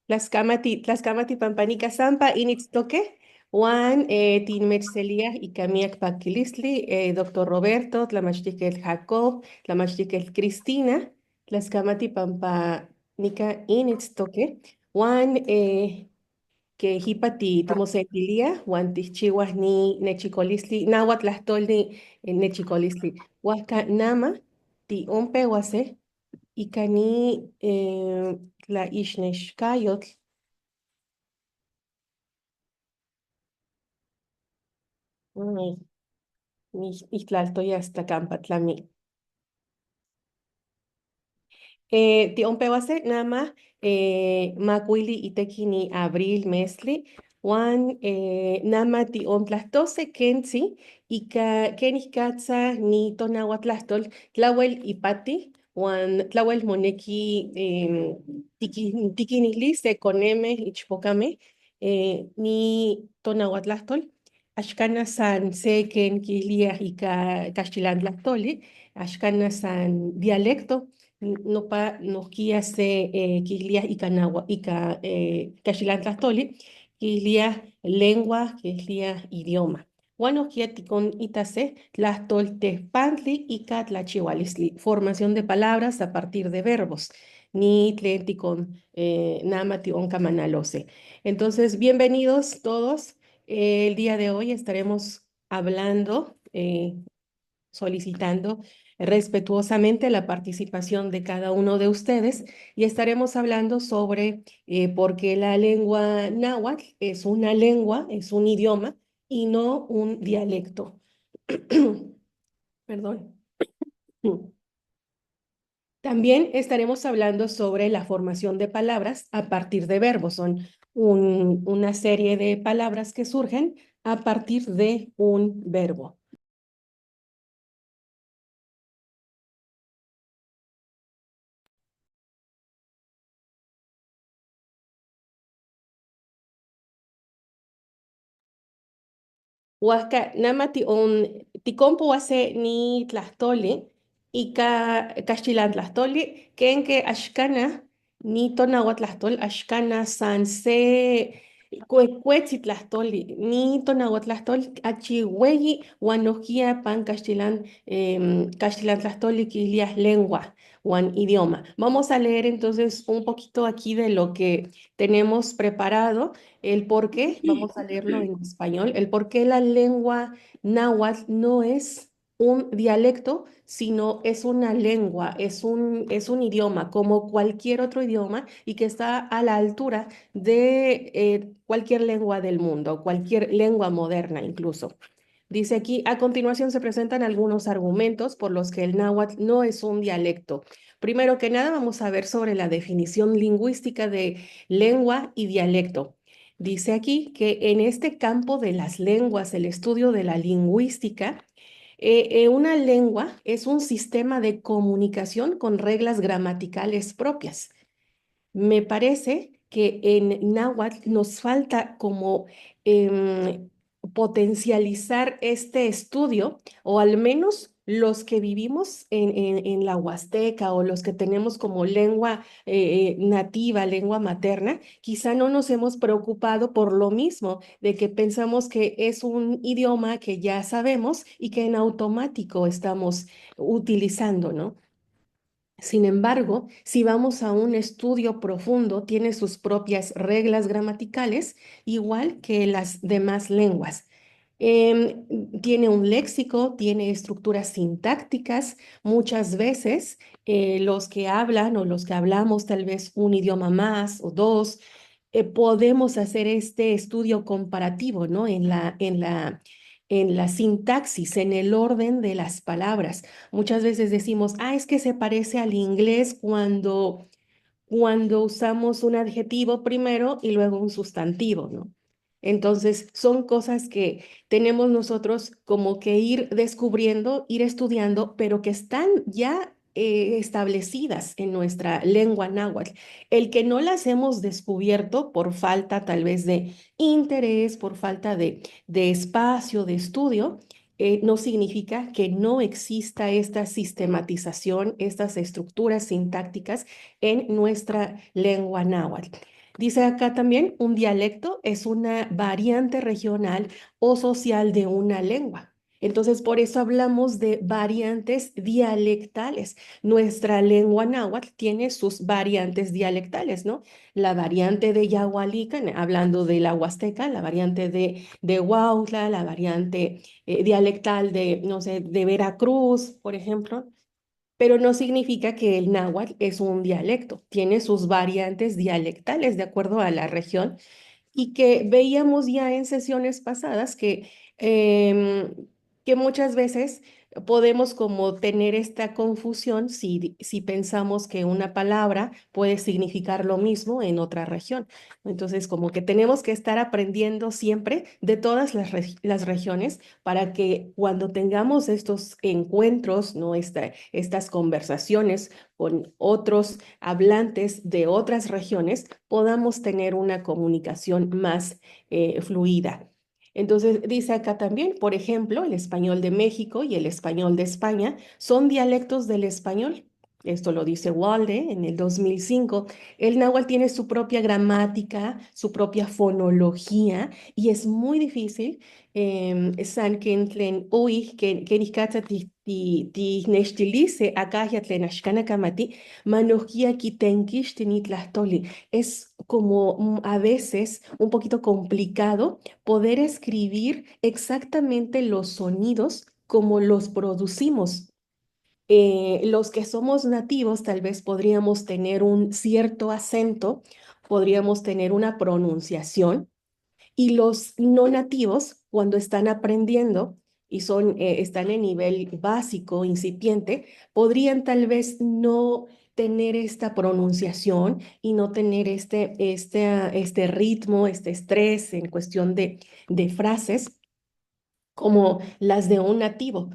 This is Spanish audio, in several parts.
Tlaskamati pampanika sampa initztoque, Juan Tinmechcelia y Kamiak Pakilistli, doctor Roberto, Tlamachtiquel Jacob, Tlamachtiquel Cristina, Tlaskamati pampanika initztoque, Juan que hipati timosetilia, Juan tichihuas ni nechicolistli, nahuatlastolni nechicolistli, Huasca nama, ti ompewase, Ikani la Ixnexcayotl, Ixtlaltoyastlacampatlami. Tionpewase nama macuili itekini abril mesli, Juan nama tiontlastose kensi, ika kenihkatsa ni tonahuatlastol, tlawel ipati, Juan tlawel moneki tikinili se coneme ichpocame, ni tonahuatlastol, axcana san se ken kilia ika caxchilantlastoli, axcana san dialecto, no pa nohkia se kihlia ika ika caxilantlastoli, kihlia lengua, kihlia idioma. Uan nohkia tikon itase tlahtoltehpantli ika tlachihualistli, formación de palabras a partir de verbos. Ni tlen tikon nama tionkamanalose. Entonces, bienvenidos todos. El día de hoy estaremos hablando, solicitando respetuosamente la participación de cada uno de ustedes y estaremos hablando sobre por qué la lengua náhuatl es una lengua, es un idioma y no un dialecto. Perdón. También estaremos hablando sobre la formación de palabras a partir de verbos. Son una serie de palabras que surgen a partir de un verbo. Huasca, nama tikompo hace ni tlastoli, ika cachilan tlastoli, kenke ashkana, ni tonawa tlastol, ashkana sanse, cuecuetzi tlastoli, ni tonawa tlastol, achihueyi, guanogia pan cachilan tlastoli, quilias lengua, guan idioma. Vamos a leer entonces un poquito aquí de lo que tenemos preparado. El por qué, vamos a leerlo en español, el por qué la lengua náhuatl no es un dialecto, sino es una lengua, es un idioma como cualquier otro idioma y que está a la altura de cualquier lengua del mundo, cualquier lengua moderna incluso. Dice aquí, a continuación se presentan algunos argumentos por los que el náhuatl no es un dialecto. Primero que nada, vamos a ver sobre la definición lingüística de lengua y dialecto. Dice aquí que en este campo de las lenguas, el estudio de la lingüística, una lengua es un sistema de comunicación con reglas gramaticales propias. Me parece que en náhuatl nos falta como potencializar este estudio, o al menos los que vivimos en la Huasteca o los que tenemos como lengua nativa, lengua materna, quizá no nos hemos preocupado por lo mismo, de que pensamos que es un idioma que ya sabemos y que en automático estamos utilizando, ¿no? Sin embargo, si vamos a un estudio profundo, tiene sus propias reglas gramaticales, igual que las demás lenguas. Em, Tiene un léxico, tiene estructuras sintácticas. Muchas veces los que hablan o los que hablamos tal vez un idioma más o dos, podemos hacer este estudio comparativo, ¿no? En la sintaxis, en el orden de las palabras. Muchas veces decimos, ah, es que se parece al inglés cuando usamos un adjetivo primero y luego un sustantivo, ¿no? Entonces, son cosas que tenemos nosotros como que ir descubriendo, ir estudiando, pero que están ya establecidas en nuestra lengua náhuatl. El que no las hemos descubierto por falta tal vez de interés, por falta de espacio, de estudio, no significa que no exista esta sistematización, estas estructuras sintácticas en nuestra lengua náhuatl. Dice acá también, un dialecto es una variante regional o social de una lengua. Entonces, por eso hablamos de variantes dialectales. Nuestra lengua náhuatl tiene sus variantes dialectales, ¿no? La variante de Yahualica, hablando de la Huasteca, la variante de Huautla, la variante dialectal de, no sé, de Veracruz, por ejemplo, pero no significa que el náhuatl es un dialecto, tiene sus variantes dialectales de acuerdo a la región y que veíamos ya en sesiones pasadas em, que muchas veces podemos como tener esta confusión si pensamos que una palabra puede significar lo mismo en otra región. Entonces, como que tenemos que estar aprendiendo siempre de todas las regiones para que cuando tengamos estos encuentros, ¿no? Estas conversaciones con otros hablantes de otras regiones, podamos tener una comunicación más fluida. Entonces, dice acá también, por ejemplo, el español de México y el español de España son dialectos del español. Esto lo dice Walde en el 2005. El náhuatl tiene su propia gramática, su propia fonología, y es muy difícil san ken tlen uij ken ihkatza tihnextilice akaya tlen axkana kamati manoskia kitenkixtini tlahtoli. Es como a veces un poquito complicado poder escribir exactamente los sonidos como los producimos. Los que somos nativos tal vez podríamos tener un cierto acento, podríamos tener una pronunciación, y los no nativos, cuando están aprendiendo y están en nivel básico, incipiente, podrían tal vez no tener esta pronunciación y no tener este ritmo, este estrés en cuestión de frases como las de un nativo.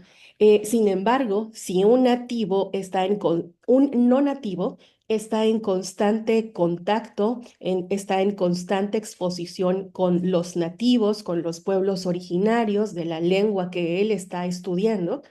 Sin embargo, si un nativo un no nativo está en constante contacto, está en constante exposición con los nativos, con los pueblos originarios de la lengua que él está estudiando,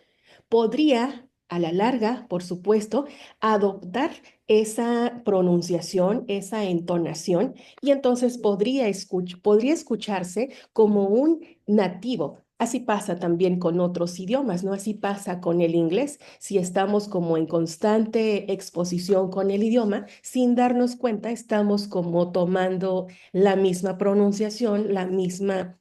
podría, a la larga, por supuesto, adoptar esa pronunciación, esa entonación, y entonces podría escucharse como un nativo. Así pasa también con otros idiomas, ¿no? Así pasa con el inglés. Si estamos como en constante exposición con el idioma, sin darnos cuenta, estamos como tomando la misma pronunciación, la misma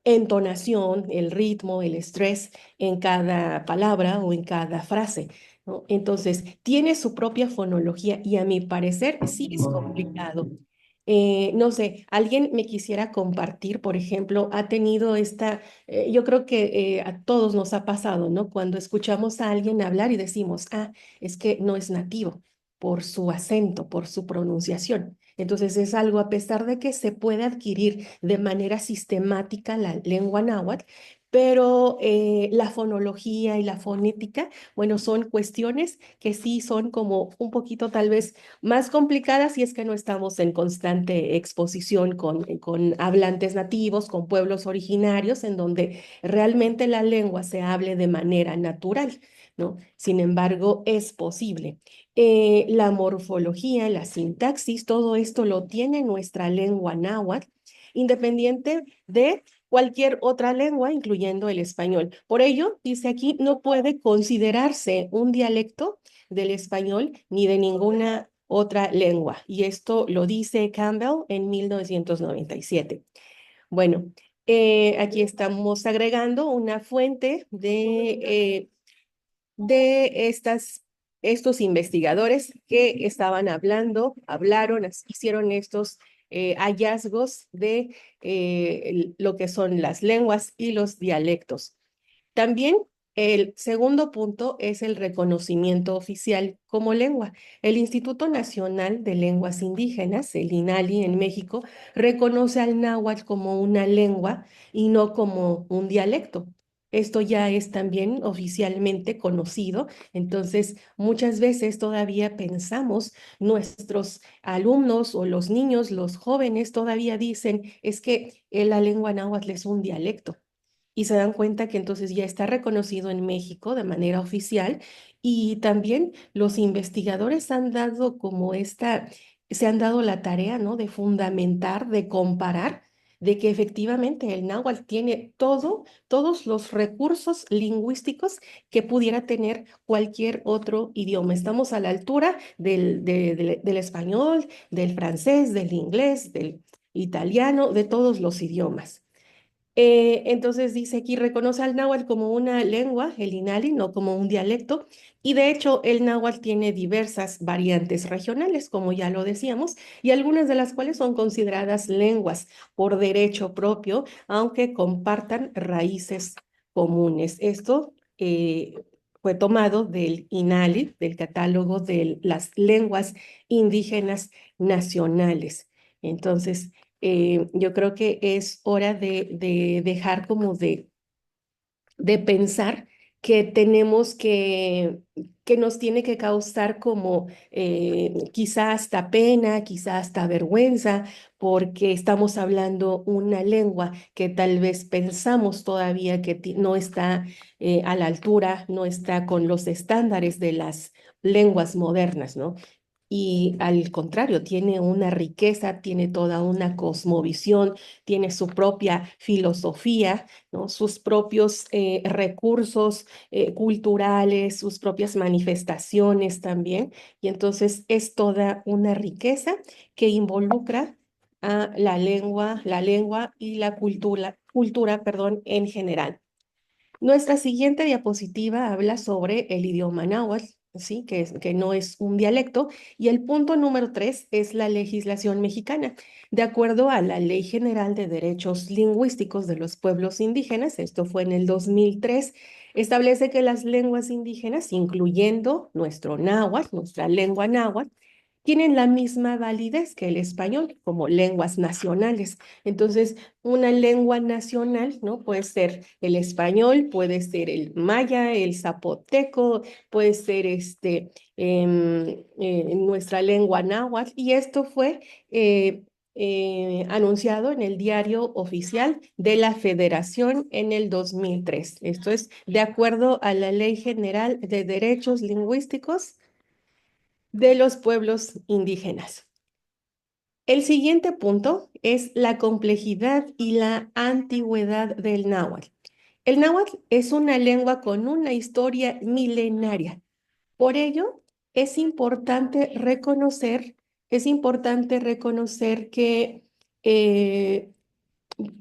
entonación, el ritmo, el estrés en cada palabra o en cada frase, ¿no? Entonces, tiene su propia fonología y a mi parecer sí es complicado. No sé, alguien me quisiera compartir, por ejemplo, ha tenido yo creo que a todos nos ha pasado, ¿no? Cuando escuchamos a alguien hablar y decimos, ah, es que no es nativo por su acento, por su pronunciación. Entonces es algo, a pesar de que se puede adquirir de manera sistemática la lengua náhuatl, pero la fonología y la fonética, bueno, son cuestiones que sí son como un poquito tal vez más complicadas si es que no estamos en constante exposición con hablantes nativos, con pueblos originarios, en donde realmente la lengua se hable de manera natural, ¿no? Sin embargo, es posible. La morfología, la sintaxis, todo esto lo tiene nuestra lengua náhuatl, independiente de cualquier otra lengua, incluyendo el español. Por ello, dice aquí, no puede considerarse un dialecto del español ni de ninguna otra lengua. Y esto lo dice Campbell en 1997. Bueno, aquí estamos agregando una fuente de estos investigadores que estaban hablaron, hicieron estos hallazgos de lo que son las lenguas y los dialectos. También el segundo punto es el reconocimiento oficial como lengua. El Instituto Nacional de Lenguas Indígenas, el INALI en México, reconoce al náhuatl como una lengua y no como un dialecto. Esto ya es también oficialmente conocido, entonces muchas veces todavía pensamos, nuestros alumnos o los niños, los jóvenes todavía dicen, es que la lengua náhuatl es un dialecto. y se dan cuenta que entonces ya está reconocido en México de manera oficial y también los investigadores han dado como se han dado la tarea, ¿no? De fundamentar, de comparar, de que efectivamente el náhuatl tiene todos los recursos lingüísticos que pudiera tener cualquier otro idioma. Estamos a la altura del español, del francés, del inglés, del italiano, de todos los idiomas. Entonces dice aquí, reconoce al náhuatl como una lengua, el INALI, no como un dialecto, y de hecho el náhuatl tiene diversas variantes regionales, como ya lo decíamos, y algunas de las cuales son consideradas lenguas por derecho propio, aunque compartan raíces comunes. Esto fue tomado del INALI, del catálogo de las lenguas indígenas nacionales. Entonces, yo creo que es hora de dejar como de pensar que tenemos que nos tiene que causar como quizá hasta pena, quizá hasta vergüenza, porque estamos hablando una lengua que tal vez pensamos todavía que no está a la altura, no está con los estándares de las lenguas modernas, ¿no? Y al contrario, tiene una riqueza, tiene toda una cosmovisión, tiene su propia filosofía, ¿no? Sus propios recursos culturales, sus propias manifestaciones también. Y entonces es toda una riqueza que involucra a la lengua y la cultura, perdón, en general. Nuestra siguiente diapositiva habla sobre el idioma náhuatl, ¿sí? Que no es un dialecto. Y el punto número 3 es la legislación mexicana. De acuerdo a la Ley General de Derechos Lingüísticos de los Pueblos Indígenas, esto fue en el 2003, establece que las lenguas indígenas, incluyendo nuestro náhuatl, nuestra lengua náhuatl, tienen la misma validez que el español como lenguas nacionales. Entonces, una lengua nacional, ¿no? Puede ser el español, puede ser el maya, el zapoteco, puede ser nuestra lengua náhuatl. Y esto fue anunciado en el diario oficial de la Federación en el 2003. Esto es de acuerdo a la Ley General de Derechos Lingüísticos de los Pueblos Indígenas. El siguiente punto es la complejidad y la antigüedad del náhuatl. El náhuatl es una lengua con una historia milenaria. Por ello, es importante reconocer, es importante reconocer que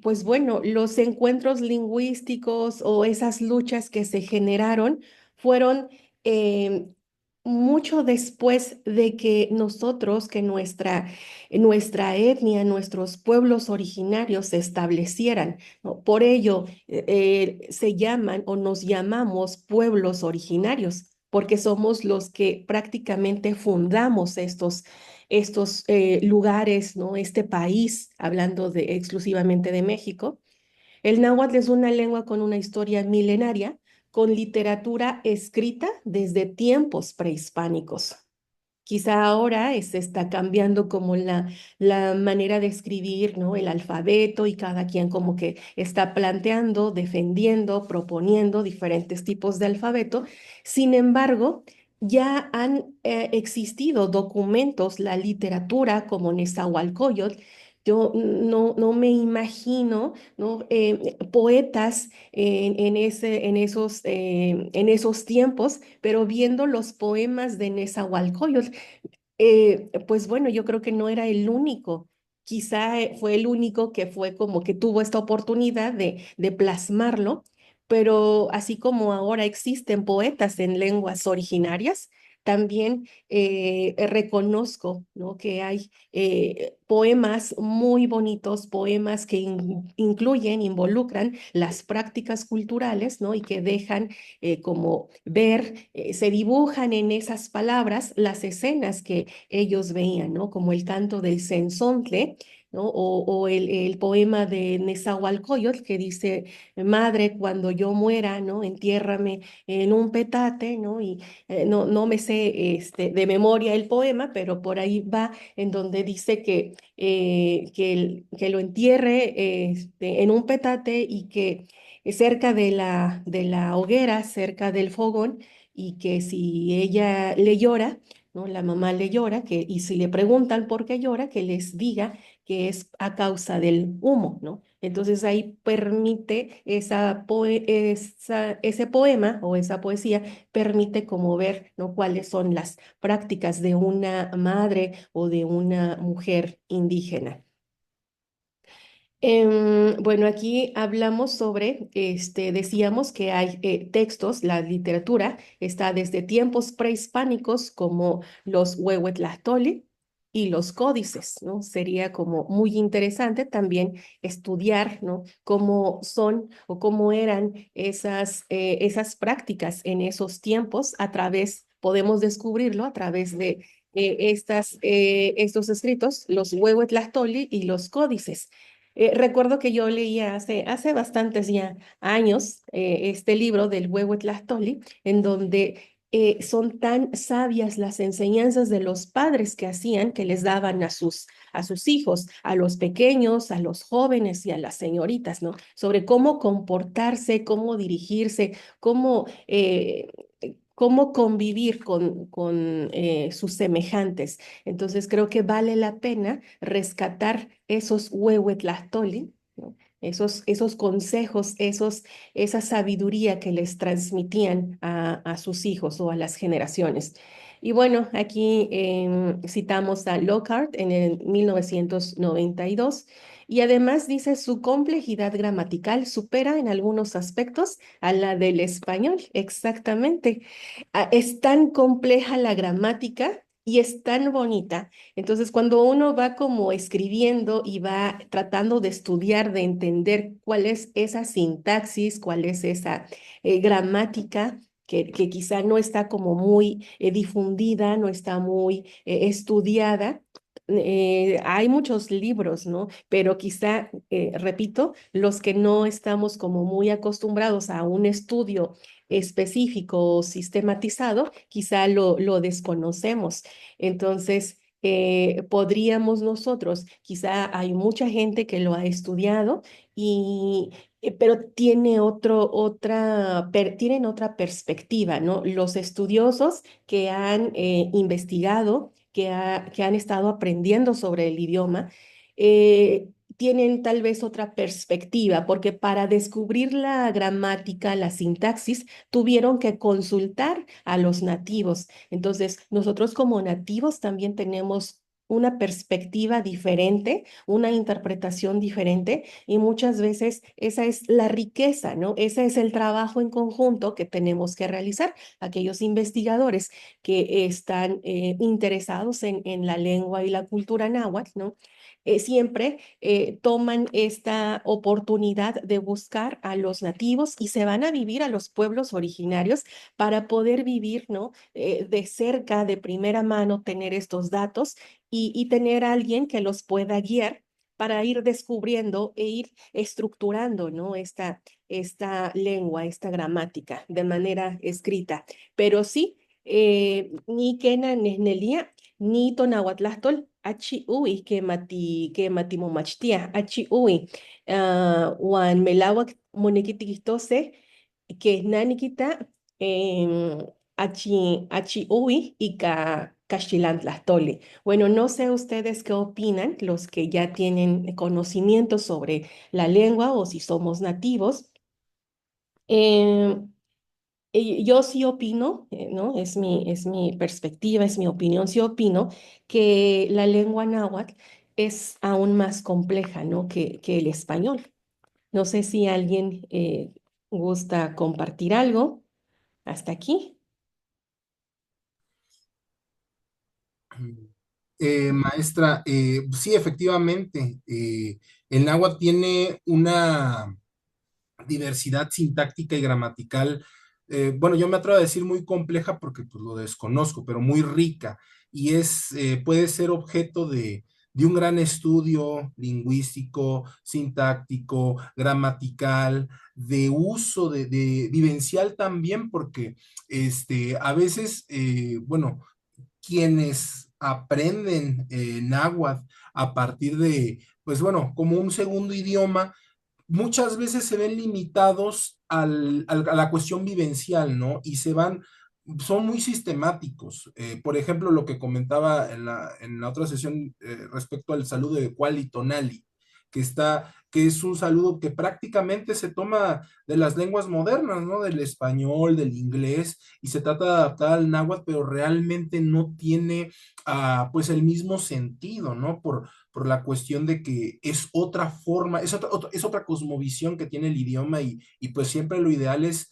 pues bueno, los encuentros lingüísticos o esas luchas que se generaron fueron eh, mucho después de que nosotros, que nuestra etnia, nuestros pueblos originarios se establecieran, ¿no? Por ello, se llaman o nos llamamos pueblos originarios, porque somos los que prácticamente fundamos estos lugares, ¿no? Este país, hablando exclusivamente de México. El náhuatl es una lengua con una historia milenaria, con literatura escrita desde tiempos prehispánicos. Quizá ahora se está cambiando como la manera de escribir, ¿no? El alfabeto y cada quien como que está planteando, defendiendo, proponiendo diferentes tipos de alfabeto. Sin embargo, ya han existido documentos, la literatura como Nezahualcóyotl. Yo no me imagino, ¿no? Poetas en esos tiempos, pero viendo los poemas de Nezahualcóyotl, pues bueno, yo creo que no era el único. Quizá fue el único que fue como que tuvo esta oportunidad de plasmarlo, pero así como ahora existen poetas en lenguas originarias, también reconozco, ¿no? Que hay poemas muy bonitos, poemas que incluyen, involucran las prácticas culturales, ¿no? Y que dejan como ver, se dibujan en esas palabras las escenas que ellos veían, ¿no? Como el canto del censontle, ¿no? O el poema de Nezahualcóyotl que dice, madre, cuando yo muera, ¿no? Entiérrame en un petate, ¿no? Y no me sé de memoria el poema, pero por ahí va en donde dice que lo entierre en un petate y que cerca de la hoguera, cerca del fogón, y que si ella le llora, ¿no? La mamá le llora, y si le preguntan por qué llora, que les diga que es a causa del humo, ¿no? Entonces ahí permite ese poema o esa poesía, permite como ver, ¿no? Cuáles son las prácticas de una madre o de una mujer indígena. Bueno, aquí hablamos sobre, decíamos que hay textos, la literatura está desde tiempos prehispánicos como los Huehuetlactoli y los códices, ¿no? Sería como muy interesante también estudiar, ¿no? Cómo son o cómo eran esas prácticas en esos tiempos podemos descubrirlo a través de estos escritos, los Huehuetlactoli y los códices. Recuerdo que yo leía hace bastantes ya años este libro del Huehuetlactoli, en donde son tan sabias las enseñanzas de los padres que hacían, que les daban a sus hijos, a los pequeños, a los jóvenes y a las señoritas, ¿no? Sobre cómo comportarse, cómo dirigirse, cómo convivir con sus semejantes. Entonces creo que vale la pena rescatar esos huehuetlactoli, ¿no? Esos consejos, esa sabiduría que les transmitían a sus hijos o a las generaciones. Y bueno, aquí citamos a Lockhart en el 1992 y además dice su complejidad gramatical supera en algunos aspectos a la del español, exactamente. Es tan compleja la gramática y es tan bonita. Entonces, cuando uno va como escribiendo y va tratando de estudiar, de entender cuál es esa sintaxis, cuál es esa gramática, que quizá no está como muy difundida, no está muy estudiada. Hay muchos libros, ¿no? Pero quizá, repito, los que no estamos como muy acostumbrados a un estudio específico o sistematizado, quizá lo desconocemos. Entonces, podríamos nosotros, quizá hay mucha gente que lo ha estudiado pero tienen otra perspectiva, ¿no? Los estudiosos que han investigado, que han estado aprendiendo sobre el idioma, eh, tienen tal vez otra perspectiva, porque para descubrir la gramática, la sintaxis, tuvieron que consultar a los nativos. Entonces, nosotros como nativos también tenemos una perspectiva diferente, una interpretación diferente, y muchas veces esa es la riqueza, ¿no? Ese es el trabajo en conjunto que tenemos que realizar, aquellos investigadores que están interesados en la lengua y la cultura náhuatl, ¿no? Siempre toman esta oportunidad de buscar a los nativos y se van a vivir a los pueblos originarios para poder vivir, ¿no? De cerca, de primera mano, tener estos datos y tener a alguien que los pueda guiar para ir descubriendo e ir estructurando, ¿no? Esta lengua, esta gramática de manera escrita. Pero sí, ni Kena Nesnelia, ni Tonahuatlastol, achi uy, que mati momachtia, achi uy, wan melawak monequitigistose, que nanikita, em, achi uy, y cachilantlastole. Bueno, no sé ustedes qué opinan, los que ya tienen conocimiento sobre la lengua o si somos nativos. Em, yo sí opino, ¿no? Es mi perspectiva, es mi opinión, sí opino que la lengua náhuatl es aún más compleja, ¿no? Que el español. No sé si alguien gusta compartir algo hasta aquí. Maestra, sí, efectivamente, el náhuatl tiene una diversidad sintáctica y gramatical, bueno, yo me atrevo a decir muy compleja porque pues lo desconozco, pero muy rica y puede ser objeto de un gran estudio lingüístico, sintáctico, gramatical, de uso, de vivencial también, porque a veces, bueno, quienes aprenden náhuatl a partir de, pues bueno, como un segundo idioma, muchas veces se ven limitados a la cuestión vivencial, ¿no? Y son muy sistemáticos. Por ejemplo, lo que comentaba en la otra sesión respecto al saludo de Kuali Tonali, que es un saludo que prácticamente se toma de las lenguas modernas, ¿no? Del español, del inglés, y se trata de adaptar al náhuatl, pero realmente no tiene pues el mismo sentido, ¿no? Por la cuestión de que es otra forma, es otra cosmovisión que tiene el idioma y pues siempre lo ideal es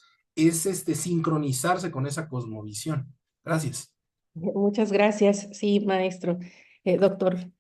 sincronizarse con esa cosmovisión. Gracias. Muchas gracias, sí, maestro, doctor,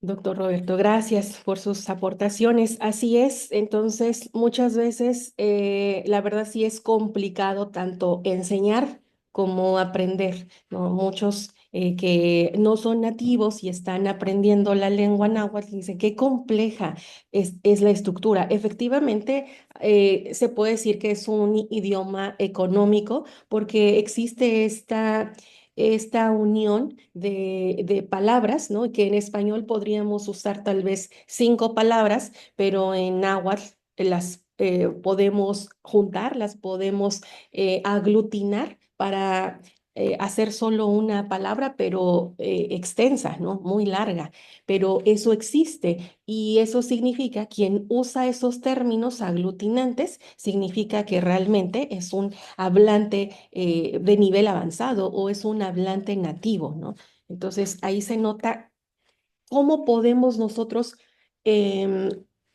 doctor Roberto, gracias por sus aportaciones. Así es, entonces muchas veces la verdad sí es complicado tanto enseñar como aprender, ¿no? Muchos que no son nativos y están aprendiendo la lengua náhuatl dicen qué compleja es la estructura. Efectivamente, se puede decir que es un idioma económico porque existe esta unión de palabras, ¿no? Que en español podríamos usar tal vez 5 palabras, pero en náhuatl las podemos juntar, las podemos aglutinar para hacer solo una palabra, pero extensa, ¿no? Muy larga. Pero eso existe y eso significa, quien usa esos términos aglutinantes, significa que realmente es un hablante de nivel avanzado o es un hablante nativo, ¿no? Entonces ahí se nota cómo podemos nosotros em,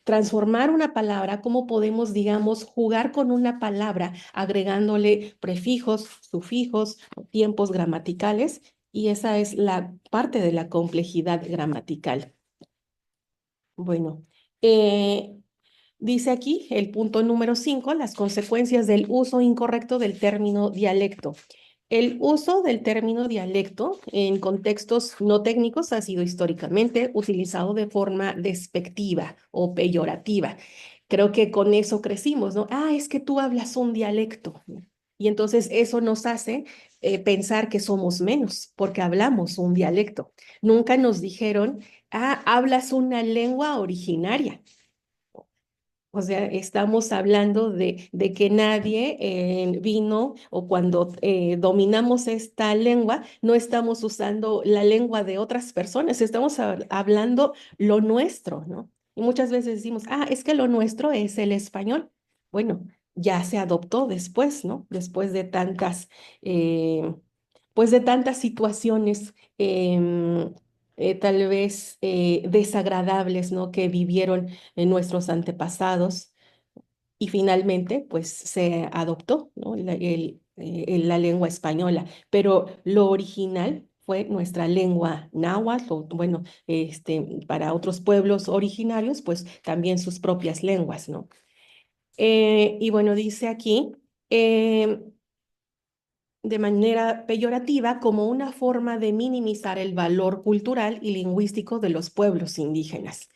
transformar una palabra, cómo podemos, digamos, jugar con una palabra agregándole prefijos, sufijos, tiempos gramaticales, y esa es la parte de la complejidad gramatical. Bueno, eh, dice aquí el punto número 5, las consecuencias del uso incorrecto del término dialecto. El uso del término dialecto en contextos no técnicos ha sido históricamente utilizado de forma despectiva o peyorativa. Creo que con eso crecimos, ¿no? Ah, es que tú hablas un dialecto, ¿no? Y entonces eso nos hace pensar que somos menos porque hablamos un dialecto. Nunca nos dijeron, ah, hablas una lengua originaria. O sea, estamos hablando de que nadie vino o cuando dominamos esta lengua, no estamos usando la lengua de otras personas, estamos hablando lo nuestro, ¿no? Y muchas veces decimos, ah, es que lo nuestro es el español. Bueno, ya se adoptó después, ¿no? Después de eh, pues de tantas situaciones tal vez desagradables, ¿no? Que vivieron en nuestros antepasados y finalmente pues se adoptó, ¿no? La lengua española, pero lo original fue nuestra lengua náhuatl, o bueno, para otros pueblos originarios, pues también sus propias lenguas, ¿no? Y bueno, dice aquí, eh, de manera peyorativa como una forma de minimizar el valor cultural y lingüístico de los pueblos indígenas.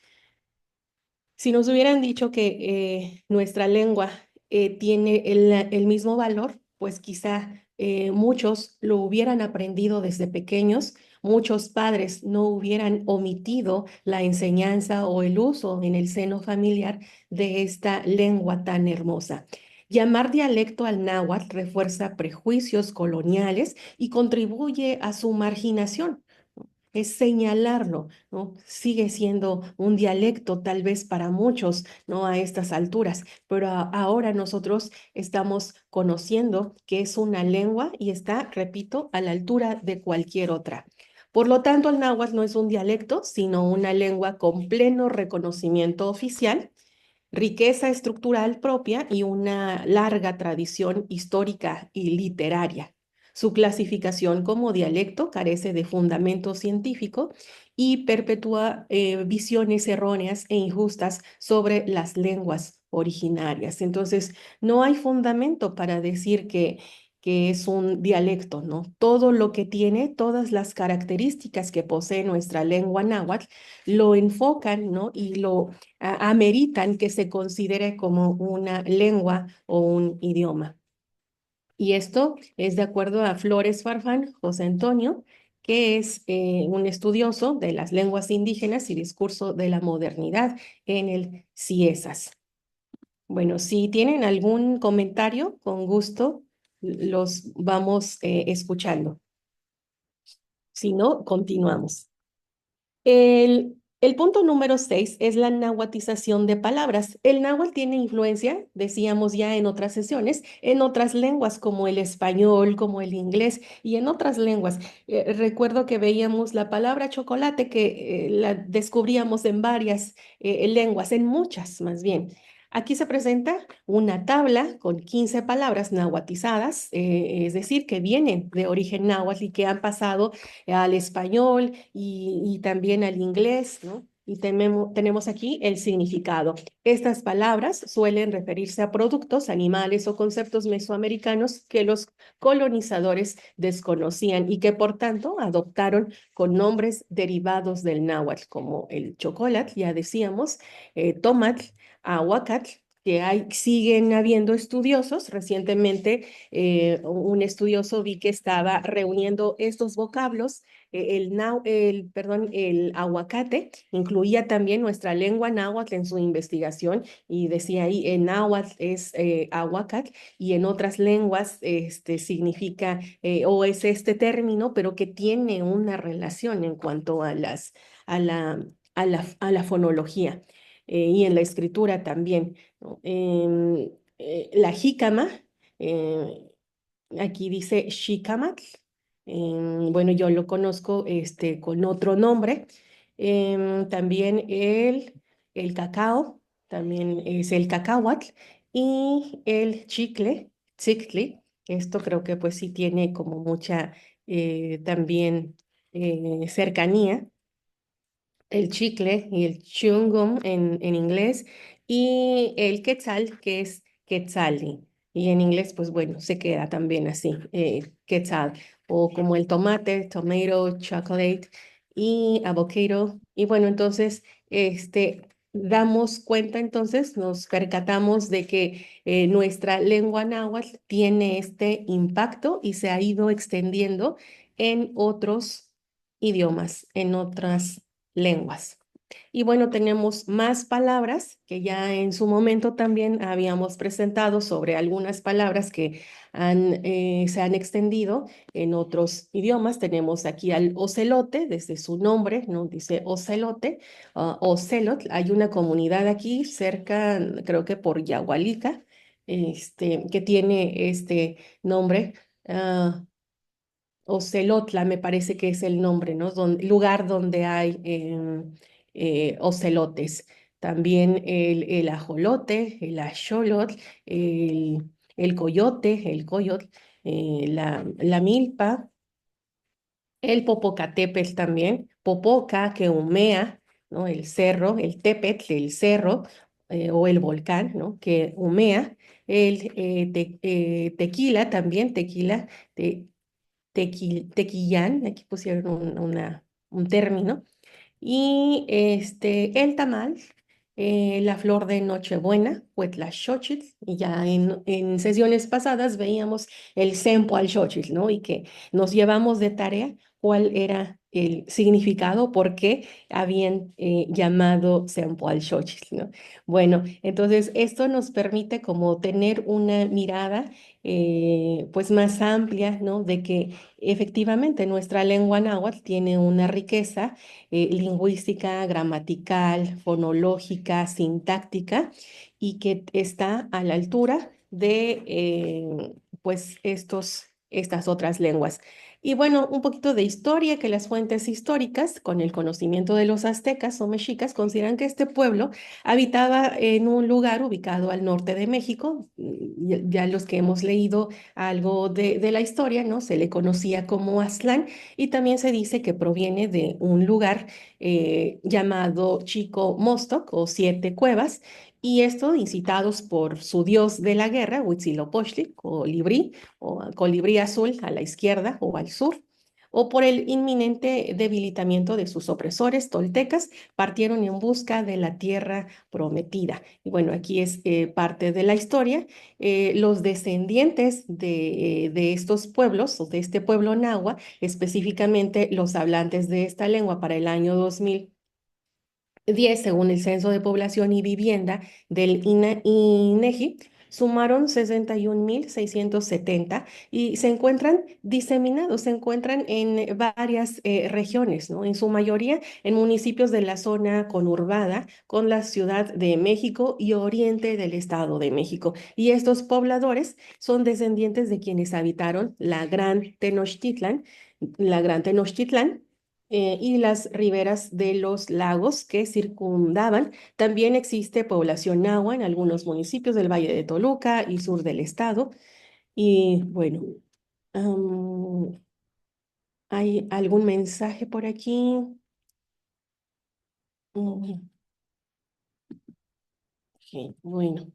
Si nos hubieran dicho que nuestra lengua tiene el mismo valor, pues quizá muchos lo hubieran aprendido desde pequeños, muchos padres no hubieran omitido la enseñanza o el uso en el seno familiar de esta lengua tan hermosa. Llamar dialecto al náhuatl refuerza prejuicios coloniales y contribuye a su marginación, es señalarlo, ¿no? Sigue siendo un dialecto tal vez para muchos, ¿no? A estas alturas, pero ahora nosotros estamos conociendo que es una lengua y está, repito, a la altura de cualquier otra. Por lo tanto, el náhuatl no es un dialecto, sino una lengua con pleno reconocimiento oficial, riqueza estructural propia y una larga tradición histórica y literaria. Su clasificación como dialecto carece de fundamento científico y perpetúa visiones erróneas e injustas sobre las lenguas originarias. Entonces, no hay fundamento para decir que que es un dialecto, ¿no? Todo lo que tiene, todas las características que posee nuestra lengua náhuatl, lo enfocan, ¿no? Y lo ameritan que se considere como una lengua o un idioma. Y esto es de acuerdo a Flores Farfán José Antonio, que es un estudioso de las lenguas indígenas y discurso de la modernidad en el CIESAS. Bueno, si tienen algún comentario, con gusto los vamos escuchando. Si no, continuamos. El punto número 6 es la nahuatización de palabras. El náhuatl tiene influencia, decíamos ya en otras sesiones, en otras lenguas como el español, como el inglés y en otras lenguas. Recuerdo que veíamos la palabra chocolate que la descubríamos en varias lenguas, en muchas más bien. Aquí se presenta una tabla con 15 palabras nahuatizadas, es decir, que vienen de origen náhuatl y que han pasado al español y también al inglés, ¿no? Y tenemos aquí el significado. Estas palabras suelen referirse a productos, animales o conceptos mesoamericanos que los colonizadores desconocían y que por tanto adoptaron con nombres derivados del náhuatl, como el chocolate, ya decíamos, tomatl, aguacatl, que siguen habiendo estudiosos. Recientemente un estudioso vi que estaba reuniendo estos vocablos. Perdón, el aguacate incluía también nuestra lengua náhuatl en su investigación y decía ahí, en náhuatl es aguacatl y en otras lenguas significa o es este término, pero que tiene una relación en cuanto a la, a la fonología y en la escritura también, ¿no? La jícama, eh, aquí dice Shikamatl. Bueno, yo lo conozco con otro nombre. También el cacao, también es el cacahuatl. Y el chicle, tzictli. Esto creo que pues sí tiene como mucha también cercanía, el chicle y el chewing gum en inglés, y el quetzal, que es quetzali. Y en inglés, pues bueno, se queda también así, quetzal, o como el tomate, tomato, chocolate y avocado. Y bueno, entonces, damos cuenta, entonces, nos percatamos de que nuestra lengua náhuatl tiene este impacto y se ha ido extendiendo en otros idiomas, en otras lenguas. Y bueno, tenemos más palabras que ya en su momento también habíamos presentado sobre algunas palabras que se han extendido en otros idiomas. Tenemos aquí al ocelote, desde su nombre, ¿no? Dice ocelote, ocelot. Hay una comunidad aquí cerca, creo que por Yahualica, que tiene este nombre. Ocelotla me parece que es el nombre, ¿no? Lugar donde hay ocelotes. También el ajolote, el axolotl, el coyote, el coyotl, la milpa, el popocatépetl también, popoca que humea, ¿no? El cerro, el tepetl, el cerro, o el volcán, ¿no? Que humea, el tequila también, tequila, tequillán, aquí pusieron un término, y el tamal, la flor de Nochebuena, Huitlaxochitl, y ya en sesiones pasadas veíamos el Sempoalxochitl, ¿no? Y que nos llevamos de tarea cuál era el significado, por qué habían llamado Sempoalxochitl, ¿no? Bueno, entonces esto nos permite como tener una mirada pues más amplia, ¿no? De que efectivamente nuestra lengua náhuatl tiene una riqueza lingüística, gramatical, fonológica, sintáctica, y que está a la altura de pues estas otras lenguas. Y bueno, un poquito de historia, que las fuentes históricas, con el conocimiento de los aztecas o mexicas, consideran que este pueblo habitaba en un lugar ubicado al norte de México. Ya los que hemos leído algo de la historia, ¿no? Se le conocía como Aztlán, y también se dice que proviene de un lugar llamado Chico Mostoc o Siete Cuevas, y esto incitados por su dios de la guerra, Huitzilopochtli, colibrí o colibrí azul a la izquierda o al sur, o por el inminente debilitamiento de sus opresores toltecas, partieron en busca de la tierra prometida. Y bueno, aquí es parte de la historia. Los descendientes de estos pueblos, o de este pueblo nahua, específicamente los hablantes de esta lengua para el año 2010, según el Censo de Población y Vivienda del INEGI, sumaron 61.670 y se encuentran diseminados, se encuentran en varias regiones, ¿no? En su mayoría en municipios de la zona conurbada con la Ciudad de México y oriente del Estado de México. Y estos pobladores son descendientes de quienes habitaron la Gran Tenochtitlán, y las riberas de los lagos que circundaban. También existe población nahua en algunos municipios del Valle de Toluca y sur del estado. Y bueno, am, ¿hay algún mensaje por aquí? Mm, ok, bueno.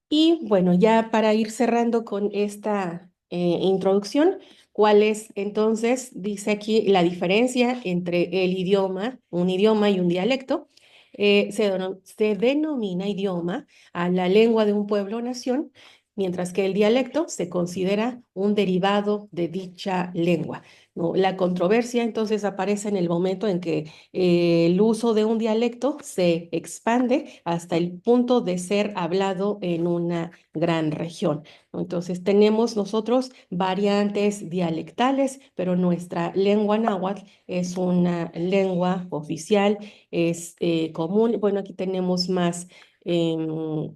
Y bueno, ya para ir cerrando con esta introducción, ¿cuál es entonces, dice aquí, la diferencia entre el idioma, un idioma y un dialecto? Se denomina idioma a la lengua de un pueblo o nación, mientras que el dialecto se considera un derivado de dicha lengua, ¿no? La controversia entonces aparece en el momento en que el uso de un dialecto se expande hasta el punto de ser hablado en una gran región, ¿no? Entonces tenemos nosotros variantes dialectales, pero nuestra lengua náhuatl es una lengua oficial, es común. Bueno, aquí tenemos más em,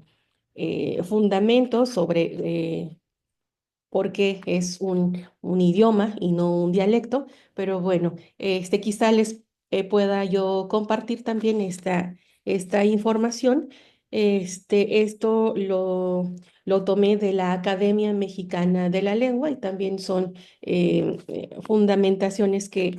fundamentos sobre porque es un idioma y no un dialecto, pero bueno, quizá les pueda yo compartir también esta información. Esto lo tomé de la Academia Mexicana de la Lengua y también son fundamentaciones que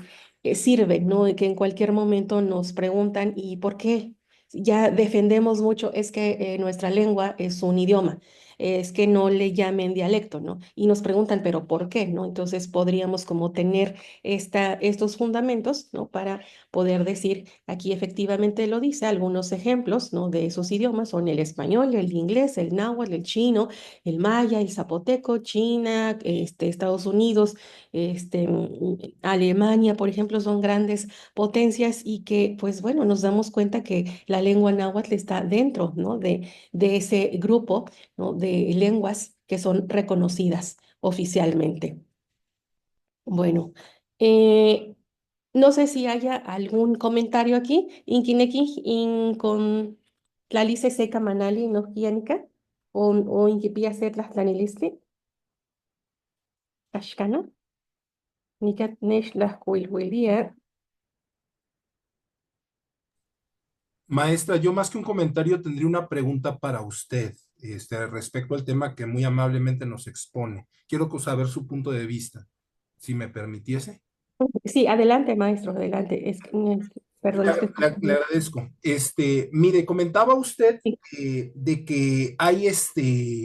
sirven, ¿no? Y que en cualquier momento nos preguntan, ¿y por qué? Ya defendemos mucho, es que nuestra lengua es un idioma, es que no le llamen dialecto, ¿no? Y nos preguntan, ¿pero por qué? ¿No? Entonces podríamos como tener estos fundamentos, ¿no? Para poder decir, aquí efectivamente lo dice, algunos ejemplos, ¿no? De esos idiomas son el español, el inglés, el náhuatl, el chino, el maya, el zapoteco, China, Estados Unidos, Alemania, por ejemplo, son grandes potencias y que, pues bueno, nos damos cuenta que la lengua náhuatl está dentro, ¿no? De ese grupo, ¿no? De lenguas que son reconocidas oficialmente. Bueno, eh, no sé si haya algún comentario aquí. Inkineki, con tlalice seca manali no kianika, o inkipia ser las tlaniliste, ashkana, nikat nesh las kuilhuilia. Maestra, yo más que un comentario tendría una pregunta para usted, respecto al tema que muy amablemente nos expone. Quiero saber su punto de vista, si me permitiese. Sí, adelante, maestro, adelante. Perdón, es que Le agradezco. Mire, comentaba usted sí. de que hay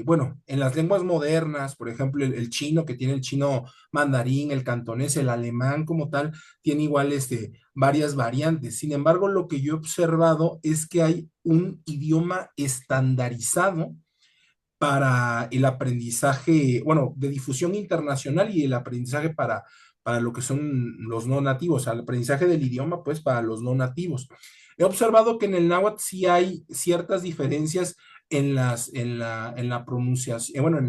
bueno, en las lenguas modernas, por ejemplo, el chino, que tiene el chino mandarín, el cantonés, el alemán como tal, tiene igual varias variantes. Sin embargo, lo que yo he observado es que hay un idioma estandarizado para el aprendizaje, bueno, de difusión internacional y el aprendizaje para lo que son los no nativos, al aprendizaje del idioma, pues para los no nativos. He observado que en el náhuatl sí hay ciertas diferencias en la pronunciación, bueno,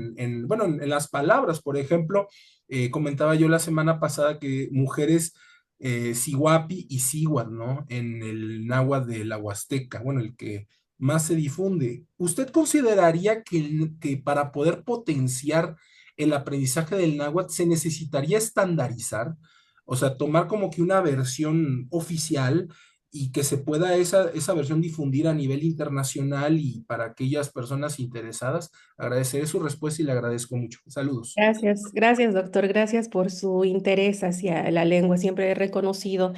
bueno, en las palabras, por ejemplo, comentaba yo la semana pasada que mujeres Sihuapi y Sihuat, ¿no? En el náhuatl de la Huasteca, bueno, el que más se difunde. ¿Usted consideraría que para poder potenciar el aprendizaje del náhuatl se necesitaría estandarizar? O sea, tomar como que una versión oficial y que se pueda esa versión difundir a nivel internacional y para aquellas personas interesadas. Agradeceré su respuesta y le agradezco mucho. Saludos. Gracias, gracias, doctor. Gracias por su interés hacia la lengua. Siempre he reconocido,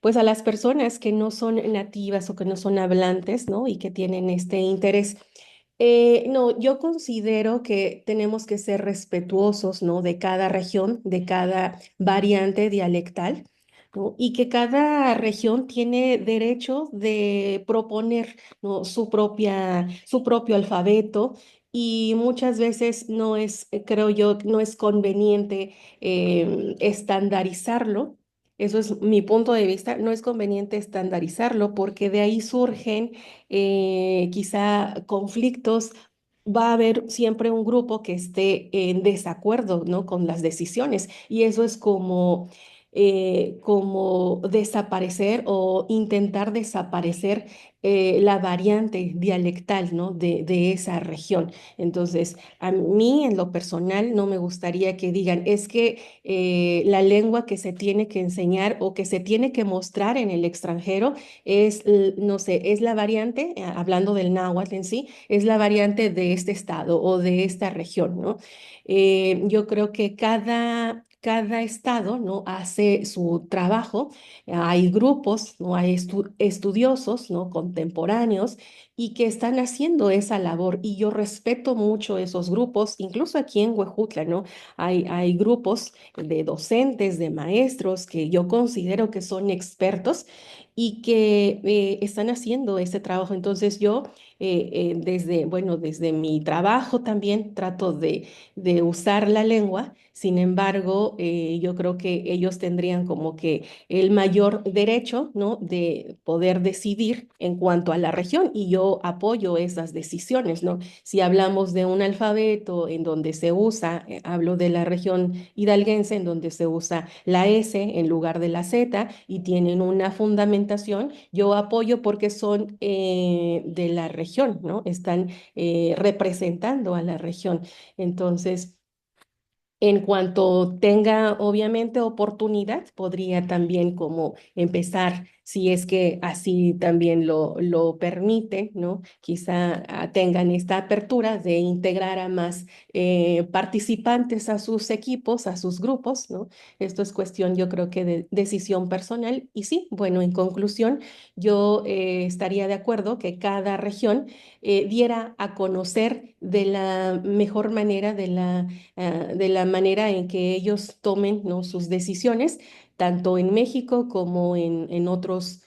pues a las personas que no son nativas o que no son hablantes, ¿no? Y que tienen este interés. No, yo considero que tenemos que ser respetuosos, ¿no? De cada región, de cada variante dialectal, ¿no? Y que cada región tiene derecho de proponer, ¿no? Su propio alfabeto. Y muchas veces no es, creo yo, no es conveniente estandarizarlo. Eso es mi punto de vista. No es conveniente estandarizarlo porque de ahí surgen quizá conflictos. Va a haber siempre un grupo que esté en desacuerdo, ¿no? Con las decisiones y eso es como desaparecer o intentar desaparecer la variante dialectal, ¿no? De esa región. Entonces, a mí en lo personal no me gustaría que digan, es que la lengua que se tiene que enseñar o que se tiene que mostrar en el extranjero no sé, es la variante, hablando del náhuatl en sí, es la variante de este estado o de esta región, ¿no? Yo creo que cada estado, ¿no? Hace su trabajo. Hay grupos, ¿no? Hay estudiosos, ¿no? Contemporáneos y que están haciendo esa labor y yo respeto mucho esos grupos, incluso aquí en Huejutla, ¿no? Hay grupos de docentes, de maestros que yo considero que son expertos y que están haciendo ese trabajo. Entonces yo, bueno, desde mi trabajo también trato de usar la lengua. Sin embargo, yo creo que ellos tendrían como que el mayor derecho, ¿no? De poder decidir en cuanto a la región y yo apoyo esas decisiones, ¿no? Si hablamos de un alfabeto en donde se usa, hablo de la región hidalguense, en donde se usa la S en lugar de la Z y tienen una fundamentación, yo apoyo porque son de la región, ¿no? Están representando a la región. Entonces, en cuanto tenga, obviamente, oportunidad, podría también como empezar, si es que así también lo permite, ¿no? Quizá tengan esta apertura de integrar a más participantes a sus equipos, a sus grupos, ¿no? Esto es cuestión, yo creo que de decisión personal. Y sí, bueno, en conclusión, yo estaría de acuerdo que cada región diera a conocer de la mejor manera, de la manera en que ellos tomen, ¿no? sus decisiones, tanto en México como en otros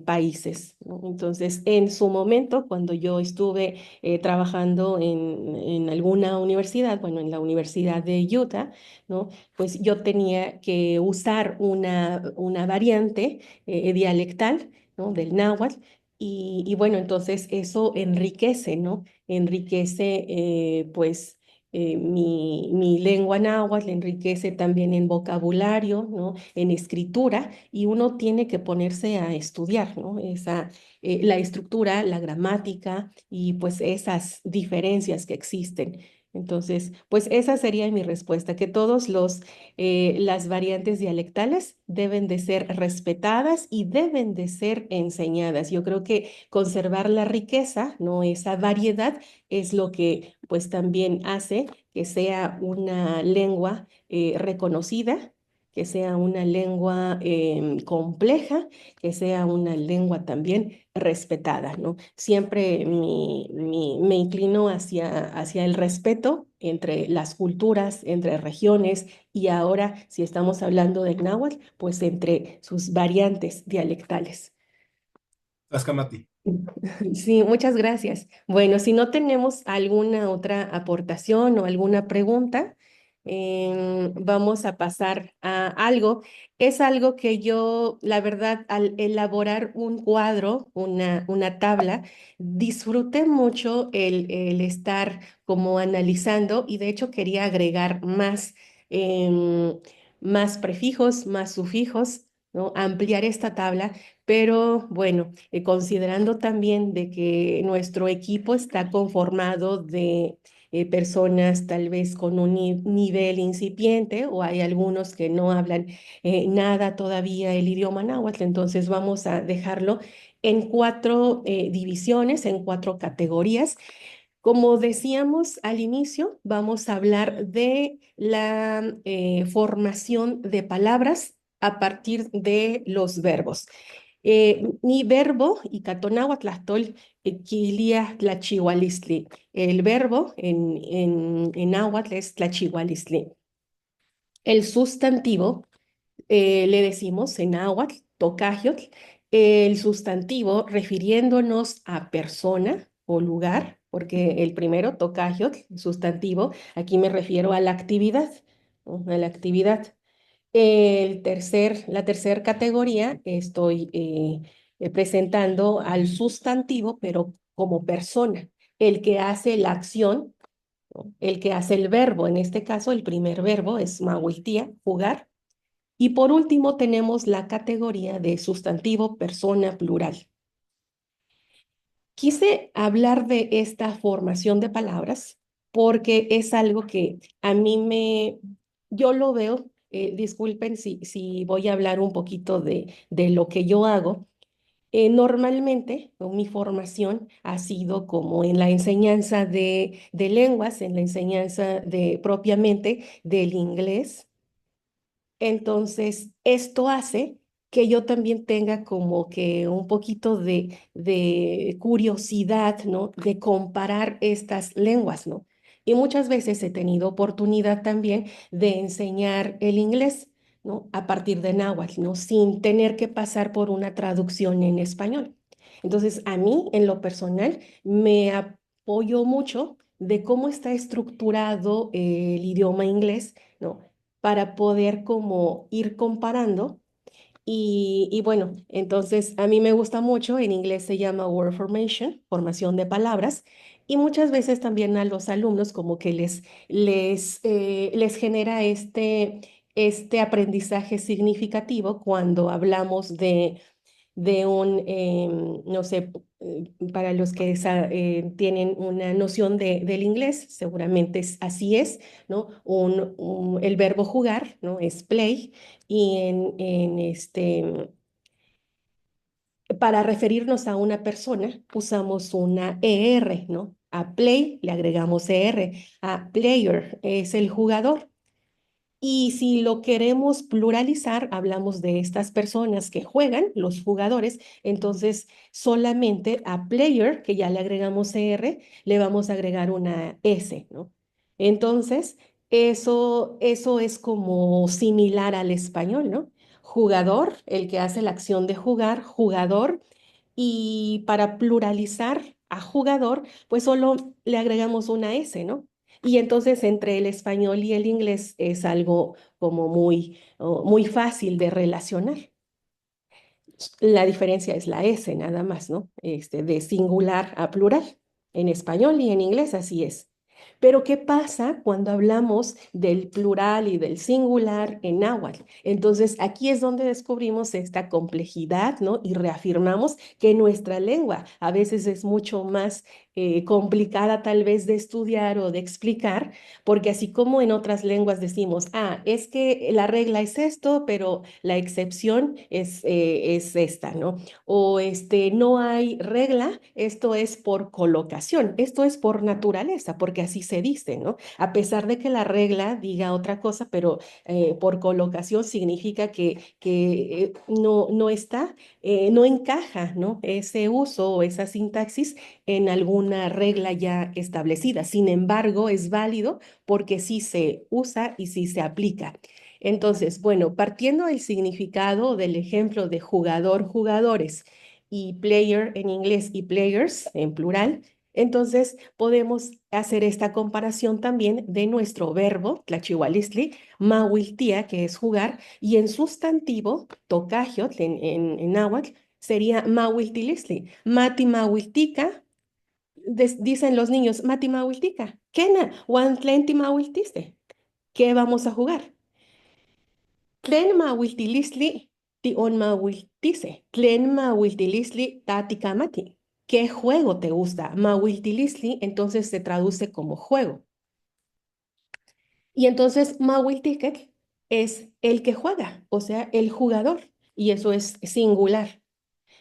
países, ¿no? Entonces, en su momento, cuando yo estuve trabajando en alguna universidad, bueno, en la Universidad de Utah, ¿no? Pues yo tenía que usar una variante dialectal, ¿no? Del náhuatl. Y bueno, entonces eso enriquece, ¿no? Enriquece, pues, mi lengua náhuatl enriquece también en vocabulario, ¿no? En escritura, y uno tiene que ponerse a estudiar, ¿no? La estructura, la gramática y pues esas diferencias que existen. Entonces, pues esa sería mi respuesta, que las variantes dialectales deben de ser respetadas y deben de ser enseñadas. Yo creo que conservar la riqueza, ¿no? Esa variedad es lo que pues también hace que sea una lengua reconocida, que sea una lengua compleja, que sea una lengua también respetada, ¿no? Siempre me inclino hacia el respeto entre las culturas, entre regiones y ahora, si estamos hablando del náhuatl, pues entre sus variantes dialectales. Tascamati. Sí, muchas gracias. Bueno, si no tenemos alguna otra aportación o alguna pregunta, vamos a pasar a algo. Es algo que yo, la verdad, al elaborar un cuadro, una tabla, disfruté mucho el estar como analizando y de hecho quería agregar más, más prefijos, más sufijos ¿no? Ampliar esta tabla, pero bueno, considerando también de que nuestro equipo está conformado de personas tal vez con un nivel incipiente o hay algunos que no hablan nada todavía el idioma náhuatl, entonces vamos a dejarlo en cuatro divisiones, en cuatro categorías. Como decíamos al inicio, vamos a hablar de la formación de palabras a partir de los verbos. Ni verbo y catonahuatlastol quilia tlachihualistli. El verbo en náhuatl es tlachihualistli. El sustantivo le decimos en náhuatl, tocajiotl, el sustantivo refiriéndonos a persona o lugar, porque el primero, tocajiotl, sustantivo, aquí me refiero a la actividad, ¿no? A la actividad. La tercer categoría estoy presentando al sustantivo, pero como persona, el que hace la acción, ¿no? El que hace el verbo, en este caso el primer verbo es mahuiltía, jugar, y por último tenemos la categoría de sustantivo persona plural. Quise hablar de esta formación de palabras porque es algo que a yo lo veo, disculpen si voy a hablar un poquito de lo que yo hago. Normalmente, ¿no? Mi formación ha sido como en la enseñanza de lenguas, en la enseñanza de propiamente del inglés. Entonces, esto hace que yo también tenga como que un poquito de curiosidad, ¿no? De comparar estas lenguas, ¿no? Y muchas veces he tenido oportunidad también de enseñar el inglés, ¿no? A partir de náhuatl, ¿no? Sin tener que pasar por una traducción en español. Entonces, a mí, en lo personal, me apoyo mucho de cómo está estructurado el idioma inglés, ¿no? Para poder como ir comparando. Y bueno, entonces a mí me gusta mucho, en inglés se llama word formation, formación de palabras, y muchas veces también a los alumnos como que les genera este aprendizaje significativo cuando hablamos de un, no sé, para los que tienen una noción del inglés, seguramente así es, ¿no? El verbo jugar, ¿no? Es play, y para referirnos a una persona usamos una ER, ¿no? A play le agregamos ER, a player es el jugador. Y si lo queremos pluralizar, hablamos de estas personas que juegan, los jugadores, entonces solamente a player, que ya le agregamos R, le vamos a agregar una S, ¿no? Entonces, eso es como similar al español, ¿no? Jugador, el que hace la acción de jugar, jugador, y para pluralizar a jugador, pues solo le agregamos una S, ¿no? Y entonces entre el español y el inglés es algo como muy fácil de relacionar. La diferencia es la S nada más, ¿no? De singular a plural. En español y en inglés así es. Pero ¿qué pasa cuando hablamos del plural y del singular en náhuatl? Entonces aquí es donde descubrimos esta complejidad, ¿no? Y reafirmamos que nuestra lengua a veces es mucho más complicada tal vez de estudiar o de explicar, porque así como en otras lenguas decimos, es que la regla es esto, pero la excepción es esta, ¿no? O no hay regla, esto es por colocación, esto es por naturaleza, porque así se dice, ¿no? A pesar de que la regla diga otra cosa, pero por colocación significa que no está, no encaja, ¿no? Ese uso o esa sintaxis en alguna regla ya establecida. Sin embargo, es válido porque sí se usa y sí se aplica. Entonces, bueno, partiendo del significado del ejemplo de jugador, jugadores y player en inglés y players en plural, entonces podemos hacer esta comparación también de nuestro verbo, tlachihualistli, mahuiltía, que es jugar, y en sustantivo, tocajiot, en náhuatl, sería mahuiltilistli. Mati mahuiltica, dicen los niños, Mati mahuiltica, Kena, Wantlenti mahuiltiste. ¿Qué vamos a jugar? Tlen mahuiltilistli Ti on mawiltise, tlen mawiltilisli tatikamati. ¿Qué juego te gusta? Mawiltilisli entonces se traduce como juego. Y entonces mawiltiket es el que juega, o sea, el jugador. Y eso es singular.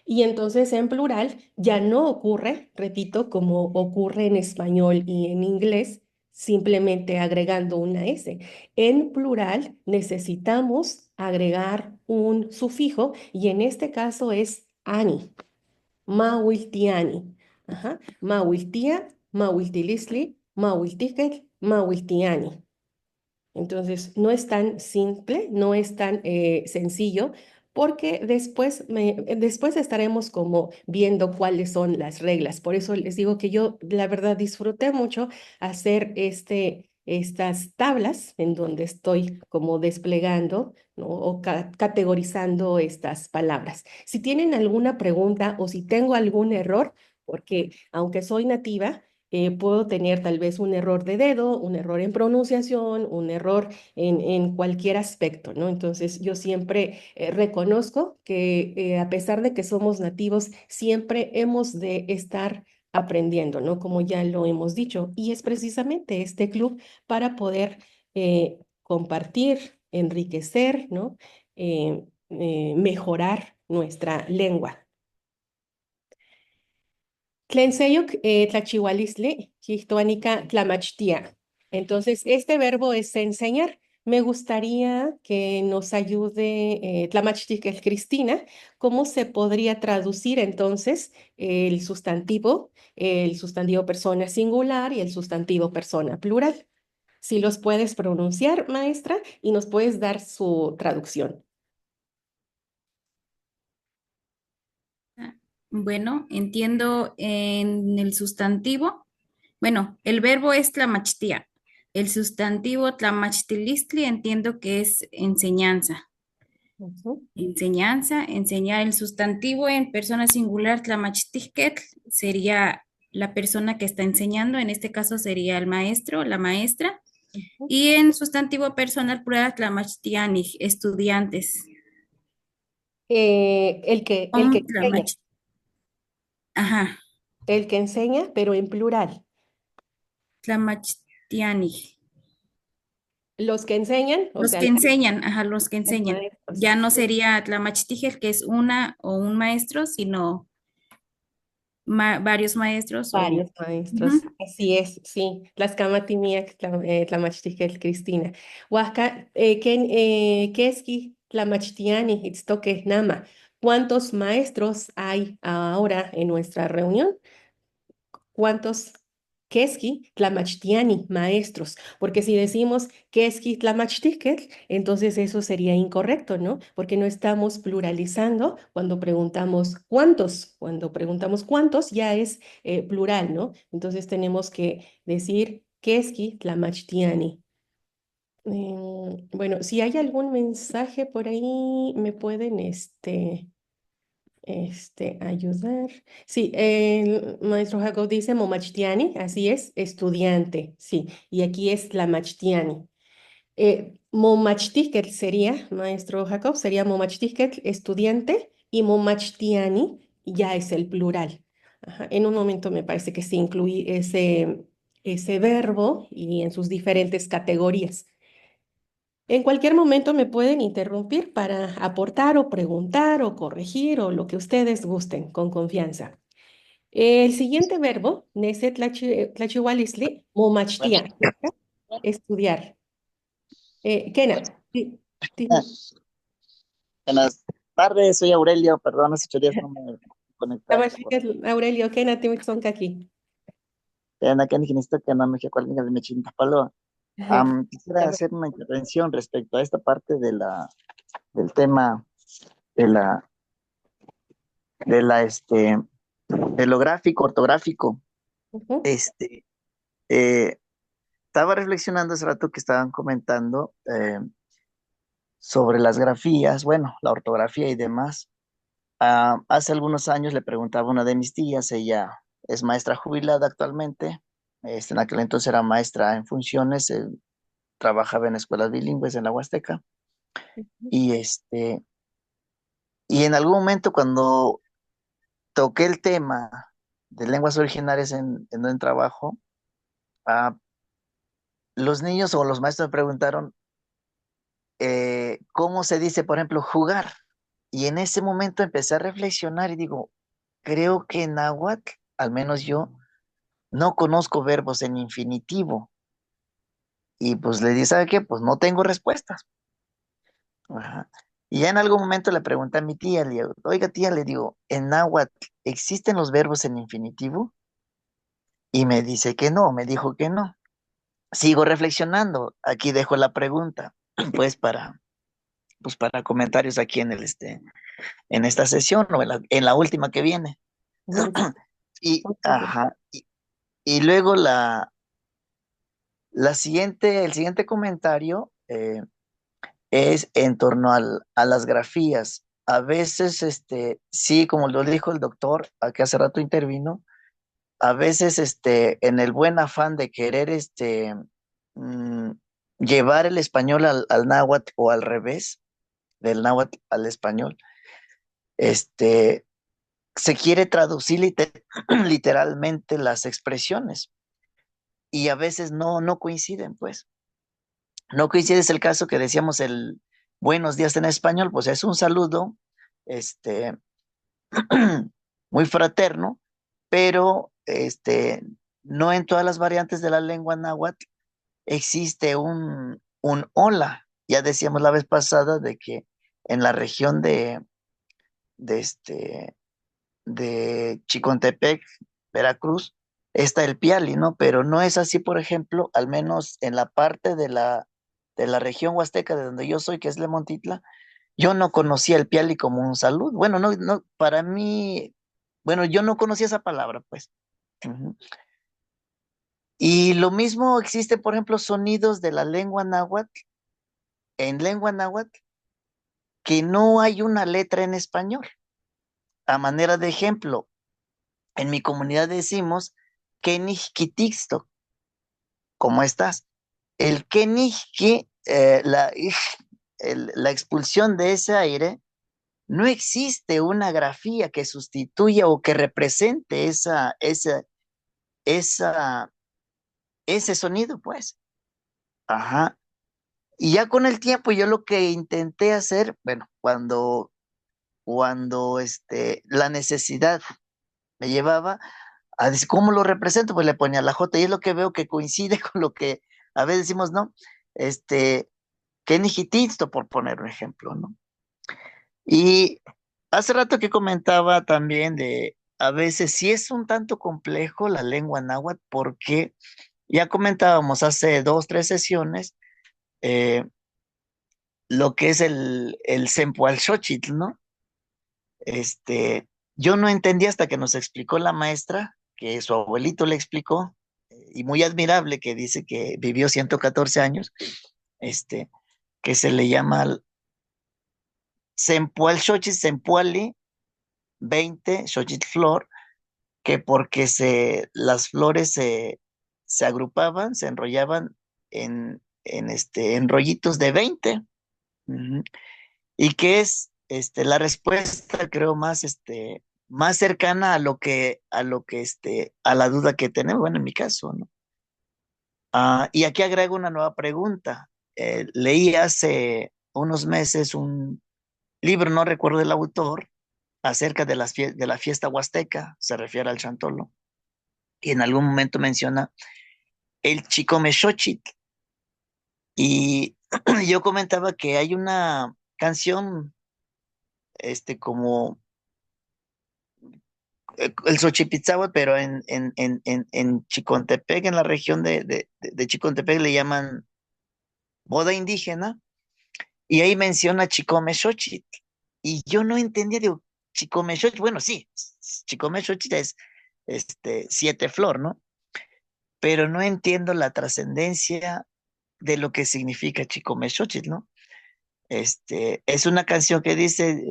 Y entonces en plural ya no ocurre, repito, como ocurre en español y en inglés, simplemente agregando una S. En plural necesitamos agregar un sufijo y en este caso es ani, mawiltiani. Ajá. Mawiltia, mawiltilisli, mawiltiket, mawiltiani. Entonces, no es tan simple, no es tan sencillo, porque después estaremos como viendo cuáles son las reglas. Por eso les digo que yo, la verdad, disfruté mucho hacer estas tablas en donde estoy como desplegando, ¿no? O categorizando estas palabras. Si tienen alguna pregunta o si tengo algún error, porque aunque soy nativa, puedo tener tal vez un error de dedo, un error en pronunciación, un error en cualquier aspecto, ¿no? Entonces, yo siempre reconozco que a pesar de que somos nativos, siempre hemos de estar aprendiendo, ¿no? Como ya lo hemos dicho. Y es precisamente este club para poder compartir, enriquecer, ¿no? Mejorar nuestra lengua. Tlenseyuk tlachihualisli, jihtoanica tlamachtia. Entonces, este verbo es enseñar. Me gustaría que nos ayude Tlamachtik Cristina, cómo se podría traducir entonces el sustantivo persona singular y el sustantivo persona plural. Si los puedes pronunciar, maestra, y nos puedes dar su traducción. Bueno, entiendo en el sustantivo. Bueno, el verbo es tlamachtia. El sustantivo tlamachtilistli entiendo que es enseñanza. Ujú. Enseñanza, enseñar. El sustantivo en persona singular tlamachtiquet sería la persona que está enseñando. En este caso sería el maestro, la maestra. Ujú. Y en sustantivo personal plural tlamachtianij, estudiantes. El que Om enseña, tlamach- Ajá, pero en plural. tlamachtianij. Los que enseñan, o Los sea, que enseñan, ajá, los que los enseñan. maestros. Ya no sería Tlamachtiel, que es una o un maestro, sino varios maestros o... Varios maestros, Ujú. así es, sí. Tlaxcamatimiac, tlamachtiquel, Cristina. Huasca, quesqui, tlamachtiani, itztoque, nama. ¿Cuántos maestros hay ahora en nuestra reunión? ¿Cuántos quesqui, tlamachtiani, maestros? Porque si decimos quesqui, tlamachtiquel, entonces eso sería incorrecto, ¿no? Porque no estamos pluralizando cuando preguntamos cuántos. Cuando preguntamos cuántos ya es plural, ¿no? Entonces tenemos que decir quesqui, tlamachtiani. Bueno, si hay algún mensaje por ahí, me pueden, ayudar. Sí, el maestro Jacob dice Momachtiani, así es, estudiante, sí, y aquí es la Machtiani. Momachtiket sería, maestro Jacob, sería Momachtiket, estudiante, y Momachtiani ya es el plural. Ajá, en un momento me parece que se incluye ese verbo y en sus diferentes categorías. En cualquier momento me pueden interrumpir para aportar o preguntar o corregir o lo que ustedes gusten con confianza. El siguiente verbo, nese tlachihualisli, momachtia, estudiar. Kena, Buenas buenas tardes, soy Aurelio, perdón, hace 8 días no me conectaba por Aurelio, Kena, aquí. en aquel ingeniero que no me quedó cuál de Mechinta Palo. Quisiera hacer una intervención respecto a esta parte del tema de la, de lo gráfico, ortográfico. Este, eh, Estaba reflexionando hace rato que estaban comentando sobre las grafías, bueno, la ortografía y demás. Hace algunos años le preguntaba a una de mis tías, ella es maestra jubilada actualmente, en aquel entonces era maestra en funciones, trabajaba en escuelas bilingües en la Huasteca, y Y en algún momento cuando toqué el tema de lenguas originarias en un trabajo, ah, los niños o los maestros me preguntaron cómo se dice, por ejemplo, jugar. Y en ese momento empecé a reflexionar y digo, creo que en náhuatl, al menos yo, no conozco verbos en infinitivo. Y pues le dije, ¿sabe qué? Pues no tengo respuestas. Ajá. Y ya en algún momento le pregunté a mi tía, le digo, oiga tía, le digo, ¿en náhuatl existen los verbos en infinitivo? Y me dice que no, me dijo que no. Sigo reflexionando. Aquí dejo la pregunta, pues para comentarios aquí en esta sesión o en la última que viene. Ujú. Y, Ok. ajá, y luego el siguiente comentario es en torno a las grafías. A veces, sí, como lo dijo el doctor, a que hace rato intervino, a veces, en el buen afán de querer, mm, llevar el español al náhuatl o al revés, del náhuatl al español, este, se quiere traducir literalmente las expresiones y a veces no coinciden, pues. No coincide, es el caso que decíamos el buenos días en español, pues es un saludo, este, muy fraterno, pero, no en todas las variantes de la lengua náhuatl existe un hola. Ya decíamos la vez pasada de que en la región de, este, de Chicontepec, Veracruz, está el piali, ¿no? Pero no es así, por ejemplo, al menos en la parte de la región huasteca de donde yo soy, que es Lemontitla, yo no conocía el piali como un salud. Bueno, no, para mí, bueno, yo no conocía esa palabra, pues. Ujú. Y lo mismo existe, por ejemplo, sonidos de la lengua náhuatl, en lengua náhuatl, que no hay una letra en español. A manera de ejemplo, en mi comunidad decimos Kenixquitixto, ¿cómo estás? El Kenixqui, la expulsión de ese aire, no existe una grafía que sustituya o que represente esa, ese sonido, pues. Ajá. Y ya con el tiempo yo lo que intenté hacer, bueno, cuando la necesidad me llevaba a decir, ¿cómo lo represento? Pues le ponía la J y es lo que veo que coincide con lo que a veces decimos, ¿no? Kenny Hititsto, por poner un ejemplo, ¿no? Y hace rato que comentaba también de, a veces sí es un tanto complejo la lengua náhuatl porque ya comentábamos hace 2, 3 sesiones eh, lo que es el Zempoalxóchitl, ¿no? Yo no entendí hasta que nos explicó la maestra, que su abuelito le explicó, y muy admirable, que dice que vivió 114 años, este, que se le llama Zempoalxóchitl, Zempoali 20, Xochitl Flor, que porque las flores se agrupaban, se enrollaban en rollitos de 20. Ujú. Y que es la respuesta, creo, más cercana a la duda que tenemos, bueno, en mi caso, ¿no? Y aquí agrego una nueva pregunta. Leí hace unos meses un libro, no recuerdo el autor, acerca de la fiesta huasteca, se refiere al chantolo, y en algún momento menciona el Chicomexochitl. Y yo comentaba que hay una canción, como el Xochipizzahuatl, pero en Chicontepec, en la región de Chicontepec, le llaman boda indígena, y ahí menciona Chicomexochitl. Y yo no entendía, digo, Chicomexochitl, bueno, sí, Chicomexochitl es siete flor, ¿no? Pero no entiendo la trascendencia de lo que significa Chicomexochitl, ¿no? Es una canción que dice,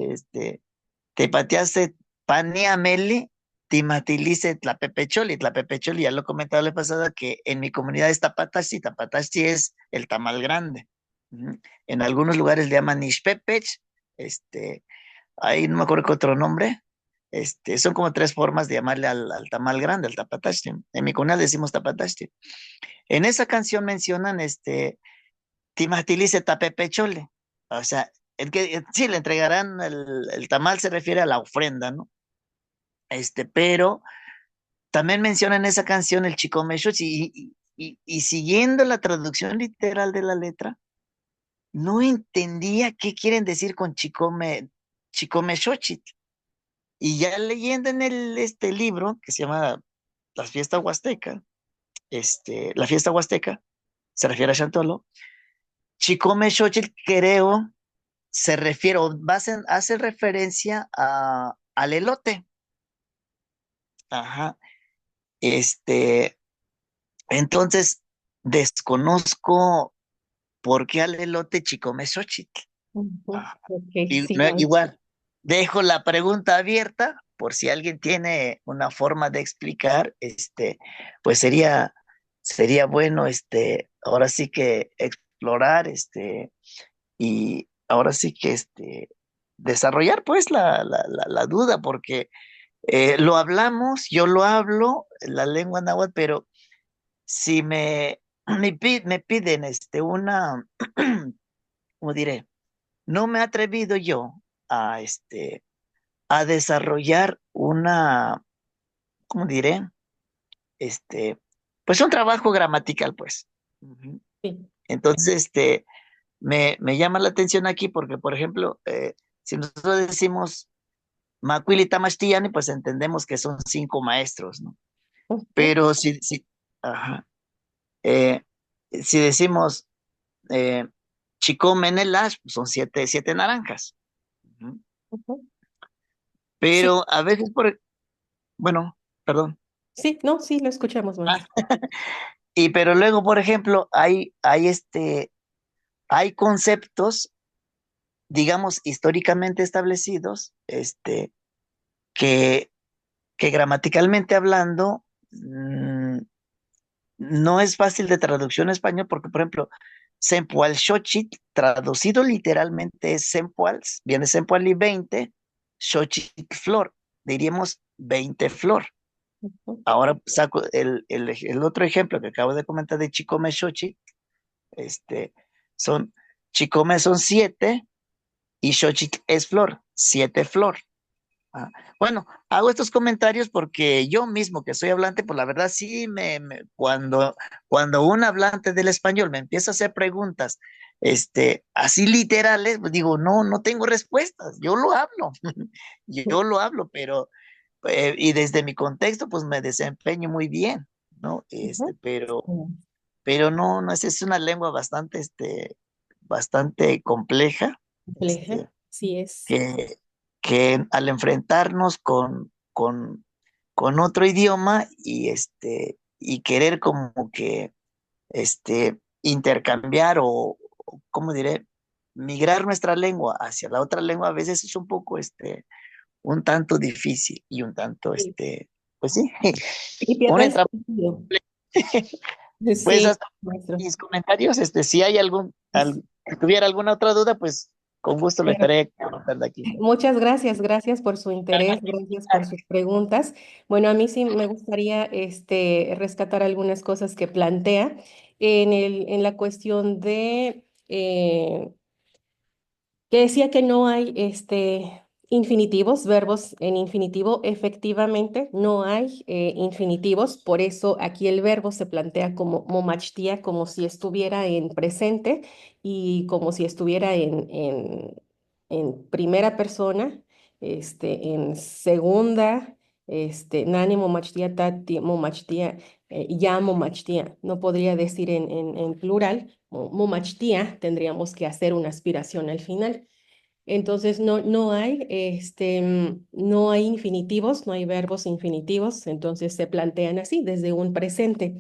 te pateaste Paniameli, Timatilice Tlapepecholi, ya lo comentaba la pasada que en mi comunidad es Tapataxi es el tamal grande. Ujú. En algunos lugares le llaman Ixpepech, este, ahí no me acuerdo qué otro nombre. Son como tres formas de llamarle al tamal grande, al tapataste. En mi comunidad le decimos tapataste. En esa canción mencionan Timatilice tapepechole. O sea, sí le entregarán el tamal se refiere a la ofrenda, ¿no? Pero también menciona en esa canción el Chicomexochi y siguiendo la traducción literal de la letra, no entendía qué quieren decir con Chicomexochitl. Y ya leyendo en este libro que se llama La Fiesta Huasteca, la Fiesta Huasteca, se refiere a Chantolo, Chicomexochitl creo se refiere o hace referencia al elote. Ajá. Este, entonces desconozco por qué al elote Chicomexochitl. Ujú. Ah, Ok, y, sí, no, no. igual, dejo la pregunta abierta por si alguien tiene una forma de explicar, pues sería bueno, ahora sí que explorar, y ahora sí que, desarrollar pues la duda, porque lo hablamos, yo lo hablo, la lengua náhuatl, pero si me piden, ¿cómo diré? No me he atrevido yo a desarrollar ¿cómo diré? Este, pues un trabajo gramatical, pues. Ujú. Sí. Entonces, me llama la atención aquí porque, por ejemplo, si nosotros decimos Macuili Tamachtiyani, pues entendemos que son 5 maestros, ¿no? Ujú, Pero ajá, eh, si decimos eh, Chico Menelash, pues son siete naranjas. Ujú. ujú. Sí, Pero a veces, bueno, perdón. sí, no, sí, lo escuchamos, Ah, maestro. pero luego, por ejemplo, hay conceptos, digamos, históricamente establecidos, que, que gramaticalmente hablando, no es fácil de traducción en español, porque, por ejemplo, Sempoalxochitl, traducido literalmente es Sempoals, viene Sempoali 20, Xochitl flor, diríamos 20 flor. Ujú, Ahora saco el otro ejemplo que acabo de comentar de Chicome Xochitl, este, son, Chicome son 7 y Xochitl es flor, 7 flor. Ah, bueno, hago estos comentarios porque yo mismo que soy hablante, pues la verdad sí cuando un hablante del español me empieza a hacer preguntas, así literales, pues digo, no tengo respuestas, yo lo hablo, yo lo hablo, pero, y desde mi contexto, pues me desempeño muy bien, ¿no? ujú. Pero no, es una lengua bastante compleja, Compleja, este, sí es. que, que al enfrentarnos con otro idioma y querer como que intercambiar ¿cómo diré? Migrar nuestra lengua hacia la otra lengua a veces es un poco un tanto difícil y un tanto Sí. pues sí, Y pierde una el etapa. sentido. Pues Sí, hasta maestro. mis comentarios, si hay si tuviera alguna otra duda, pues con gusto lo Claro. estaré comentando aquí. Muchas gracias, gracias por su interés, gracias por sus preguntas. Bueno, a mí sí me gustaría rescatar algunas cosas que plantea en la cuestión de que decía que no hay infinitivos, verbos en infinitivo. Efectivamente, no hay infinitivos, por eso aquí el verbo se plantea como momachtia, como si estuviera en presente y como si estuviera en primera persona, en segunda, nani momachtia, tati momachtia, ya momachtia. No podría decir en plural, momachtia, tendríamos que hacer una aspiración al final. Entonces, no hay infinitivos, no hay verbos infinitivos, entonces se plantean así, desde un presente.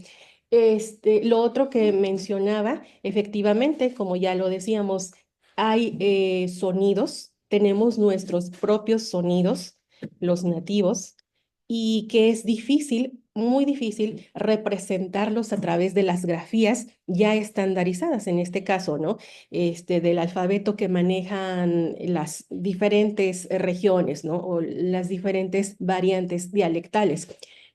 Lo otro que mencionaba, efectivamente, como ya lo decíamos, hay sonidos, tenemos nuestros propios sonidos, los nativos, y que es difícil muy difícil representarlos a través de las grafías ya estandarizadas, en este caso, ¿no? Del alfabeto que manejan las diferentes regiones, ¿no? O las diferentes variantes dialectales.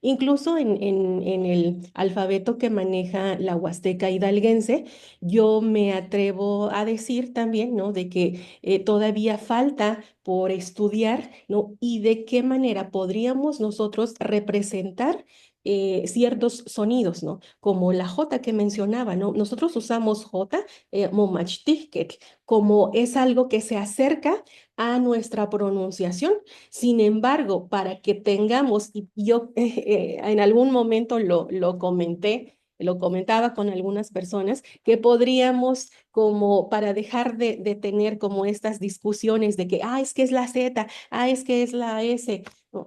Incluso en el alfabeto que maneja la Huasteca hidalguense, yo me atrevo a decir también, ¿no? De que todavía falta por estudiar, ¿no? Y de qué manera podríamos nosotros representar ciertos sonidos, ¿no? Como la J que mencionaba, ¿no? Nosotros usamos J, momachtiket, como es algo que se acerca a nuestra pronunciación. Sin embargo, para que tengamos, y yo en algún momento lo comenté, lo comentaba con algunas personas, que podríamos como para dejar de tener como estas discusiones de que, es que es la Z, es que es la S, ¿no?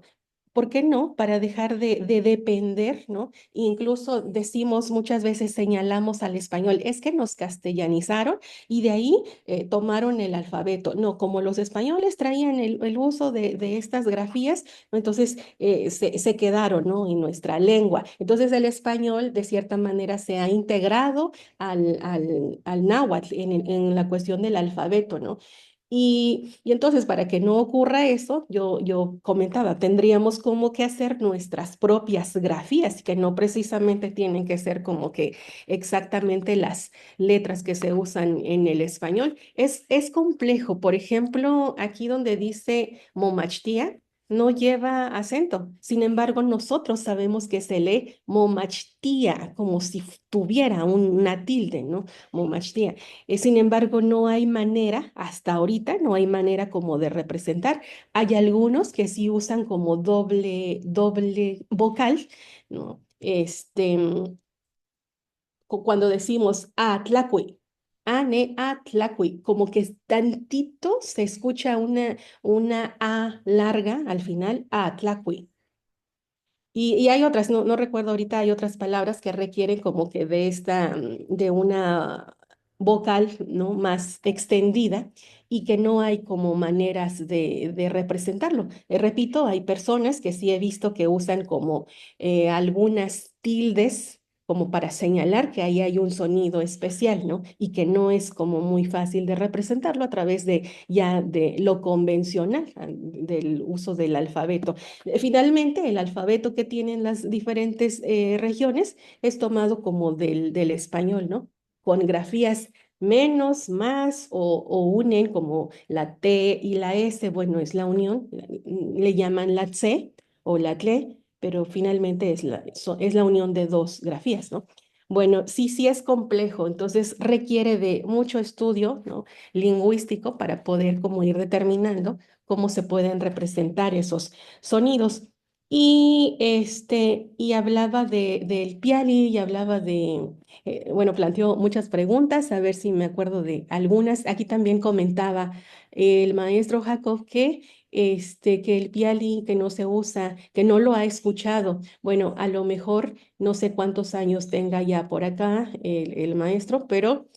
¿Por qué no? Para dejar de depender, ¿no? Incluso decimos muchas veces, señalamos al español, es que nos castellanizaron y de ahí tomaron el alfabeto. No, como los españoles traían el uso de estas grafías, ¿no? Entonces se quedaron, ¿no? En nuestra lengua. Entonces el español, de cierta manera, se ha integrado al náhuatl en la cuestión del alfabeto, ¿no? Y entonces, para que no ocurra eso, yo comentaba, tendríamos como que hacer nuestras propias grafías, que no precisamente tienen que ser como que exactamente las letras que se usan en el español. Es complejo. Por ejemplo, aquí donde dice momachtia, no lleva acento. Sin embargo, nosotros sabemos que se lee momachtia, como si tuviera una tilde, ¿no? Momachtia. Sin embargo, no hay manera, hasta ahorita, no hay manera como de representar. Hay algunos que sí usan como doble vocal, ¿no? Cuando decimos atlacui, ane atlacui, como que tantito se escucha una A larga al final, atlacui. Y hay otras, no recuerdo ahorita, hay otras palabras que requieren como que de una vocal, ¿no? Más extendida y que no hay como maneras de representarlo. Repito, hay personas que sí he visto que usan como algunas tildes como para señalar que ahí hay un sonido especial, ¿no? Y que no es como muy fácil de representarlo a través de ya de lo convencional, del uso del alfabeto. Finalmente, el alfabeto que tienen las diferentes regiones es tomado como del español, ¿no? Con grafías menos, más o unen como la T y la S, bueno, es la unión, le llaman la C o la TLE, pero finalmente es la unión de dos grafías, ¿no? Bueno, sí es complejo, entonces requiere de mucho estudio, ¿no? Lingüístico para poder como ir determinando cómo se pueden representar esos sonidos. Y hablaba del Piali y hablaba bueno, planteó muchas preguntas, a ver si me acuerdo de algunas. Aquí también comentaba el maestro Jacob que el Piali que no se usa, que no lo ha escuchado. Bueno, a lo mejor no sé cuántos años tenga ya por acá el maestro, pero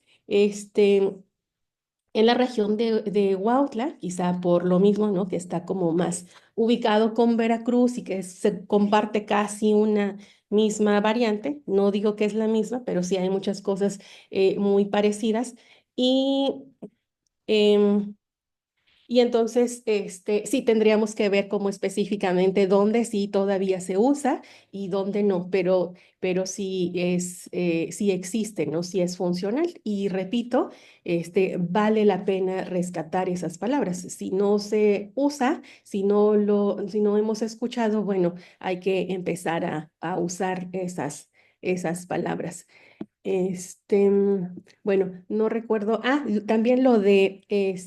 en la región de Huautla, quizá por lo mismo, ¿no? Que está como más ubicado con Veracruz y que se comparte casi una misma variante. No digo que es la misma, pero sí hay muchas cosas muy parecidas. Y em, y entonces, sí tendríamos que ver como específicamente dónde sí todavía se usa y dónde no, pero sí existe, ¿no? Sí es funcional. Y repito, vale la pena rescatar esas palabras. Si no se usa, si no hemos escuchado, bueno, hay que empezar a usar esas palabras. Bueno, no recuerdo. También lo de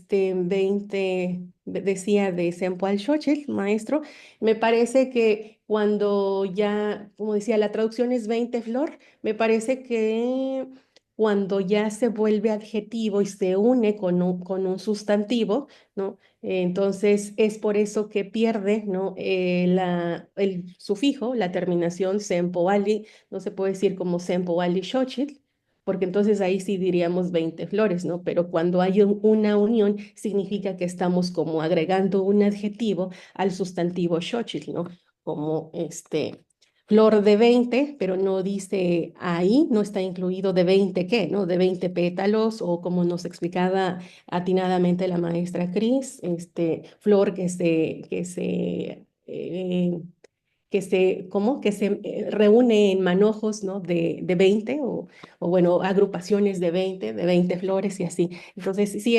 20, decía de Sempoal Xochitl, maestro. Me parece que cuando ya, como decía, la traducción es 20 flor, me parece que cuando ya se vuelve adjetivo y se une con un sustantivo, ¿no? Entonces es por eso que pierde, ¿no? El sufijo, la terminación Sempoali, no se puede decir como Sempoali Xochitl, porque entonces ahí sí diríamos 20 flores, ¿no? Pero cuando hay una unión, significa que estamos como agregando un adjetivo al sustantivo Xochitl, ¿no? Como flor de 20, pero no dice ahí, no está incluido de 20 qué, ¿no? De 20 pétalos o como nos explicaba atinadamente la maestra Cris, flor ¿cómo? Que se reúne en manojos, ¿no? De 20 o bueno, agrupaciones de 20 flores y así. Entonces, sí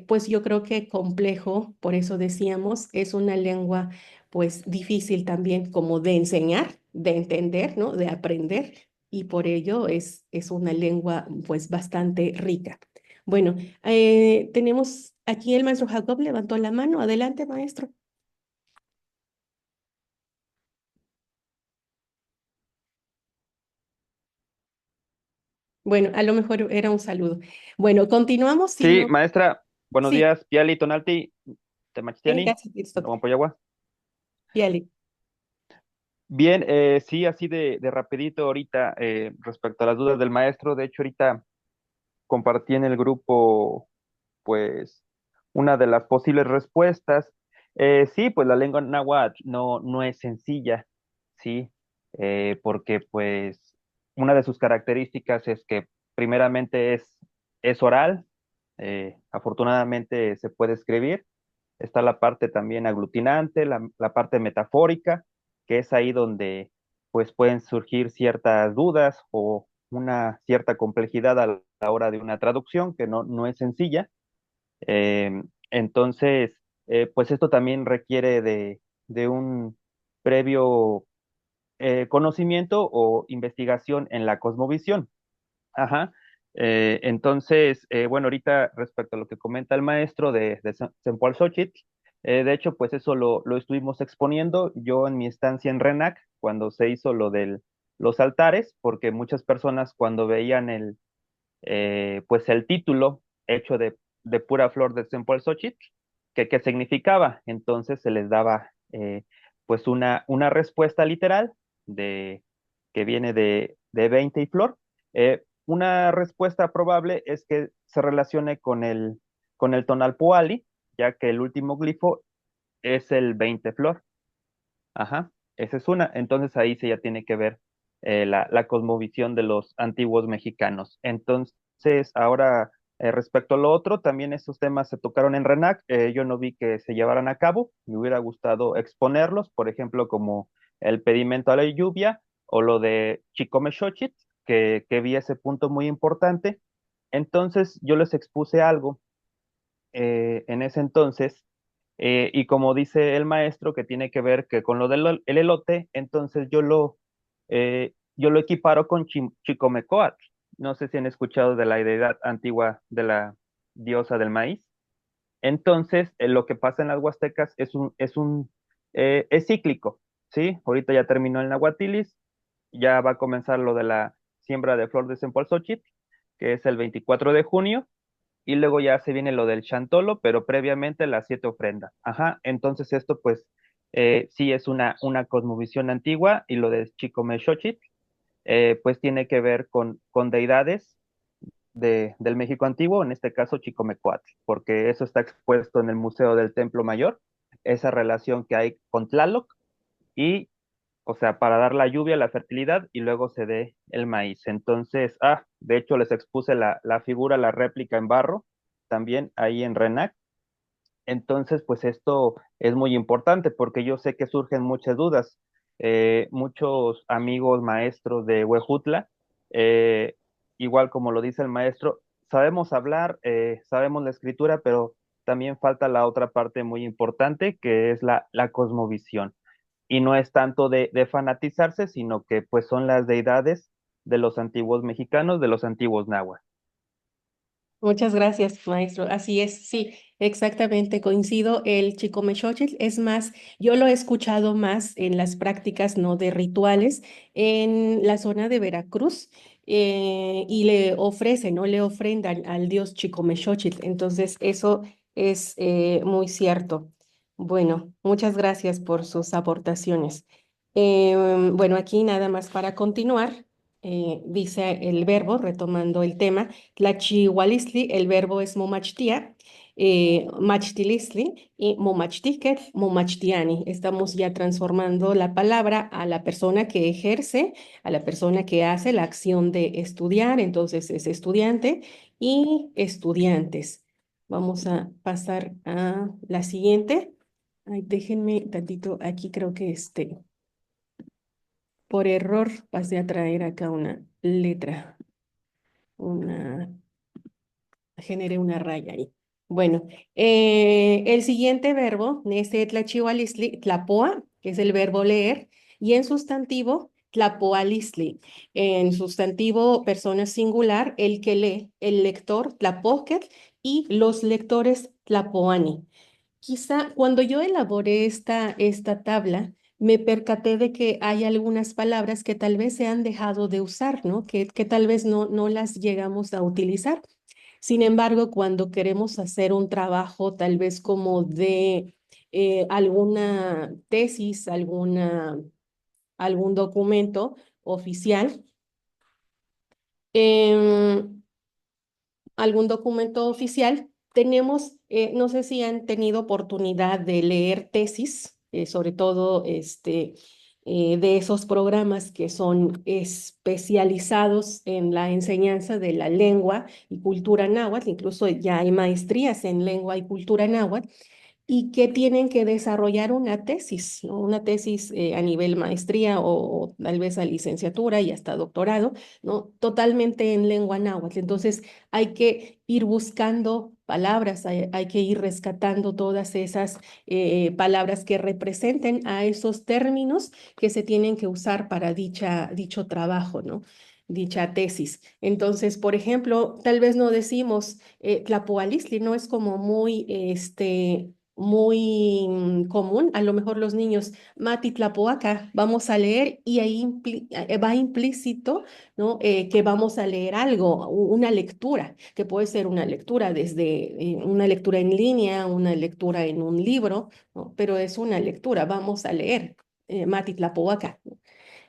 pues yo creo que complejo, por eso decíamos, es una lengua pues difícil también como de enseñar, de entender, ¿no? De aprender y por ello es una lengua pues bastante rica. Bueno, tenemos aquí el maestro Jacob levantó la mano. Adelante, maestro. Bueno, a lo mejor era un saludo. Bueno, continuamos, si Sí, no, maestra, buenos sí, días, Piali, Tonalti, en Temachtiani, casa, Cristo, Nahuampoyagua. Piali. Bien, sí, así de rapidito ahorita, respecto a las dudas del maestro, de hecho ahorita compartí en el grupo, pues, una de las posibles respuestas. Sí, pues la lengua náhuatl no es sencilla, sí, porque pues una de sus características es que primeramente es oral, afortunadamente se puede escribir. Está la parte también aglutinante, la parte metafórica, que es ahí donde pues pueden surgir ciertas dudas o una cierta complejidad a la hora de una traducción que no es sencilla. Entonces, pues esto también requiere de un previo conocimiento o investigación en la cosmovisión. Ajá. Entonces, bueno, ahorita respecto a lo que comenta el maestro de Sempoalzóchitl, de hecho, pues eso lo estuvimos exponiendo yo en mi estancia en RENAC, cuando se hizo lo de los altares, porque muchas personas cuando veían pues el título hecho de pura flor de Sempoalzóchitl, qué significaba, entonces se les daba pues una respuesta literal de, que viene de 20 y flor. Una respuesta probable es que se relacione con el tonalpoali, ya que el último glifo es el 20 flor. Ajá, esa es una. Entonces ahí se ya tiene que ver la cosmovisión de los antiguos mexicanos. Entonces, ahora respecto a lo otro, también estos temas se tocaron en RENAC. Yo no vi que se llevaran a cabo. Me hubiera gustado exponerlos, por ejemplo, como el pedimento a la lluvia o lo de Chicomexochitl, que vi ese punto muy importante. Entonces, yo les expuse algo en ese entonces, y como dice el maestro, que tiene que ver que con lo del el elote, entonces yo lo equiparo con Chicomecoatl. No sé si han escuchado de la deidad antigua de la diosa del maíz. Entonces, lo que pasa en las huastecas es cíclico, ¿sí? Ahorita ya terminó el nahuatilis, ya va a comenzar lo de la siembra de flor de cempasúchil, que es el 24 de junio, y luego ya se viene lo del chantolo, pero previamente las 7 ofrendas. Ajá, entonces esto pues sí es una cosmovisión antigua, y lo de Chicomechochitl pues tiene que ver con deidades del México antiguo, en este caso Chicomecoatl, porque eso está expuesto en el Museo del Templo Mayor, esa relación que hay con Tlaloc y, o sea, para dar la lluvia, la fertilidad y luego se dé el maíz. Entonces, de hecho les expuse la figura, la réplica en barro, también ahí en RENAC. Entonces, pues esto es muy importante porque yo sé que surgen muchas dudas. Muchos amigos maestros de Huejutla, eh, igual como lo dice el maestro, sabemos hablar, sabemos la escritura, pero también falta la otra parte muy importante, que es la cosmovisión. Y no es tanto de fanatizarse, sino que pues son las deidades de los antiguos mexicanos, de los antiguos nahuas. Muchas gracias, maestro. Así es, sí, exactamente, coincido. El Chicomechochitl es más, yo lo he escuchado más en las prácticas, no de rituales, en la zona de Veracruz, y le ofrecen, ¿no? Le ofrendan al dios Chicomechochitl. Entonces, eso es muy cierto. Bueno, muchas gracias por sus aportaciones. Bueno, aquí nada más para continuar, dice el verbo, retomando el tema. Tlachihualistli, el verbo es momachtia. machtilistli y momachtiquet, momachtiani. Estamos ya transformando la palabra a la persona que ejerce, a la persona que hace la acción de estudiar, entonces es estudiante y estudiantes. Vamos a pasar a la siguiente. Ay, déjenme tantito, aquí creo que por error pasé a traer acá una letra, una generé una raya ahí. Bueno, el siguiente verbo, neste tlachihualistli, tlapoa, que es el verbo leer, y en sustantivo, tlapoalistli. En sustantivo, persona singular, el que lee, el lector, tlapoquetl, y los lectores, tlapoani. Quizá cuando yo elaboré esta tabla, me percaté de que hay algunas palabras que tal vez se han dejado de usar, ¿no? Que tal vez no las llegamos a utilizar. Sin embargo, cuando queremos hacer un trabajo tal vez como de alguna tesis, algún documento oficial, em, tenemos, no sé si han tenido oportunidad de leer tesis, sobre todo de esos programas que son especializados en la enseñanza de la lengua y cultura náhuatl, incluso ya hay maestrías en lengua y cultura náhuatl y que tienen que desarrollar una tesis, ¿no? Una tesis a nivel maestría o tal vez a licenciatura y hasta doctorado, ¿no? Totalmente en lengua náhuatl. Entonces hay que ir buscando palabras, hay que ir rescatando todas esas palabras que representen a esos términos que se tienen que usar para dicho trabajo, ¿no? Dicha tesis. Entonces, por ejemplo, tal vez no decimos tlapoalistli, no es como muy común, a lo mejor los niños, Mati Tlapoaca, vamos a leer y ahí va implícito, ¿no? Que vamos a leer algo, una lectura, que puede ser una lectura desde una lectura en línea, una lectura en un libro, ¿no? Pero es una lectura, vamos a leer Mati Tlapoaca.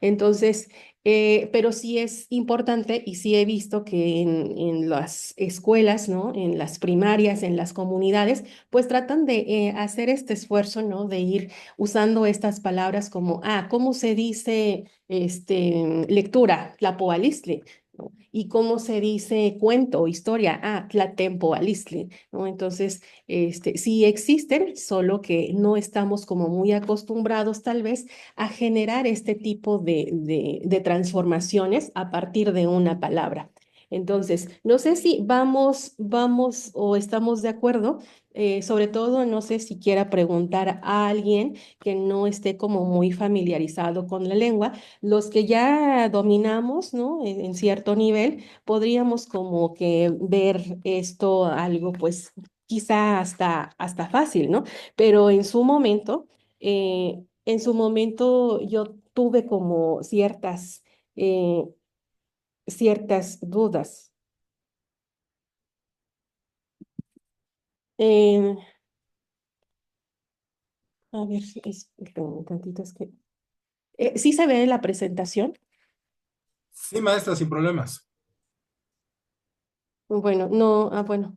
Entonces, pero sí es importante y sí he visto que en las escuelas, ¿no? En las primarias, en las comunidades, pues tratan de hacer este esfuerzo, ¿no? De ir usando estas palabras como, ¿cómo se dice lectura? Tlapoalistli, ¿no? Y cómo se dice cuento o historia, tlatempoalistli, ¿no? Entonces, sí existen, solo que no estamos como muy acostumbrados tal vez a generar este tipo de transformaciones a partir de una palabra. Entonces, no sé si vamos o estamos de acuerdo, sobre todo no sé si quiera preguntar a alguien que no esté como muy familiarizado con la lengua. Los que ya dominamos, ¿no? En cierto nivel, podríamos como que ver esto algo, pues quizá hasta fácil, ¿no? Pero en su momento yo tuve como eh, ciertas dudas. Eh, a ver, espérame un tantito, es que... ¿Sí se ve la presentación? Sí, maestra, sin problemas. Bueno, no, bueno,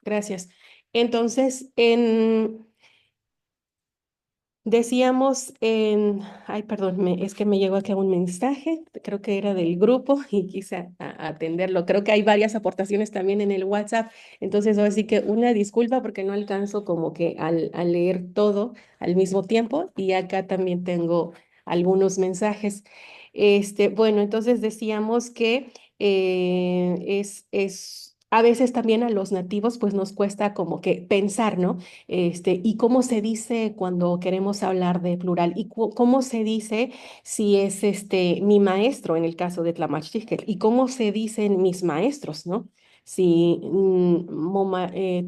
gracias. Entonces, decíamos ay, perdón, es que me llegó acá un mensaje, creo que era del grupo y quise atenderlo. Creo que hay varias aportaciones también en el WhatsApp, entonces ahora sí que una disculpa porque no alcanzo como que al leer todo al mismo tiempo y acá también tengo algunos mensajes. Bueno, entonces decíamos que a veces también a los nativos pues nos cuesta como que pensar, ¿no? Y cómo se dice cuando queremos hablar de plural y cómo se dice si es mi maestro en el caso de Tlamachtiquet y cómo se dicen mis maestros, ¿no? Si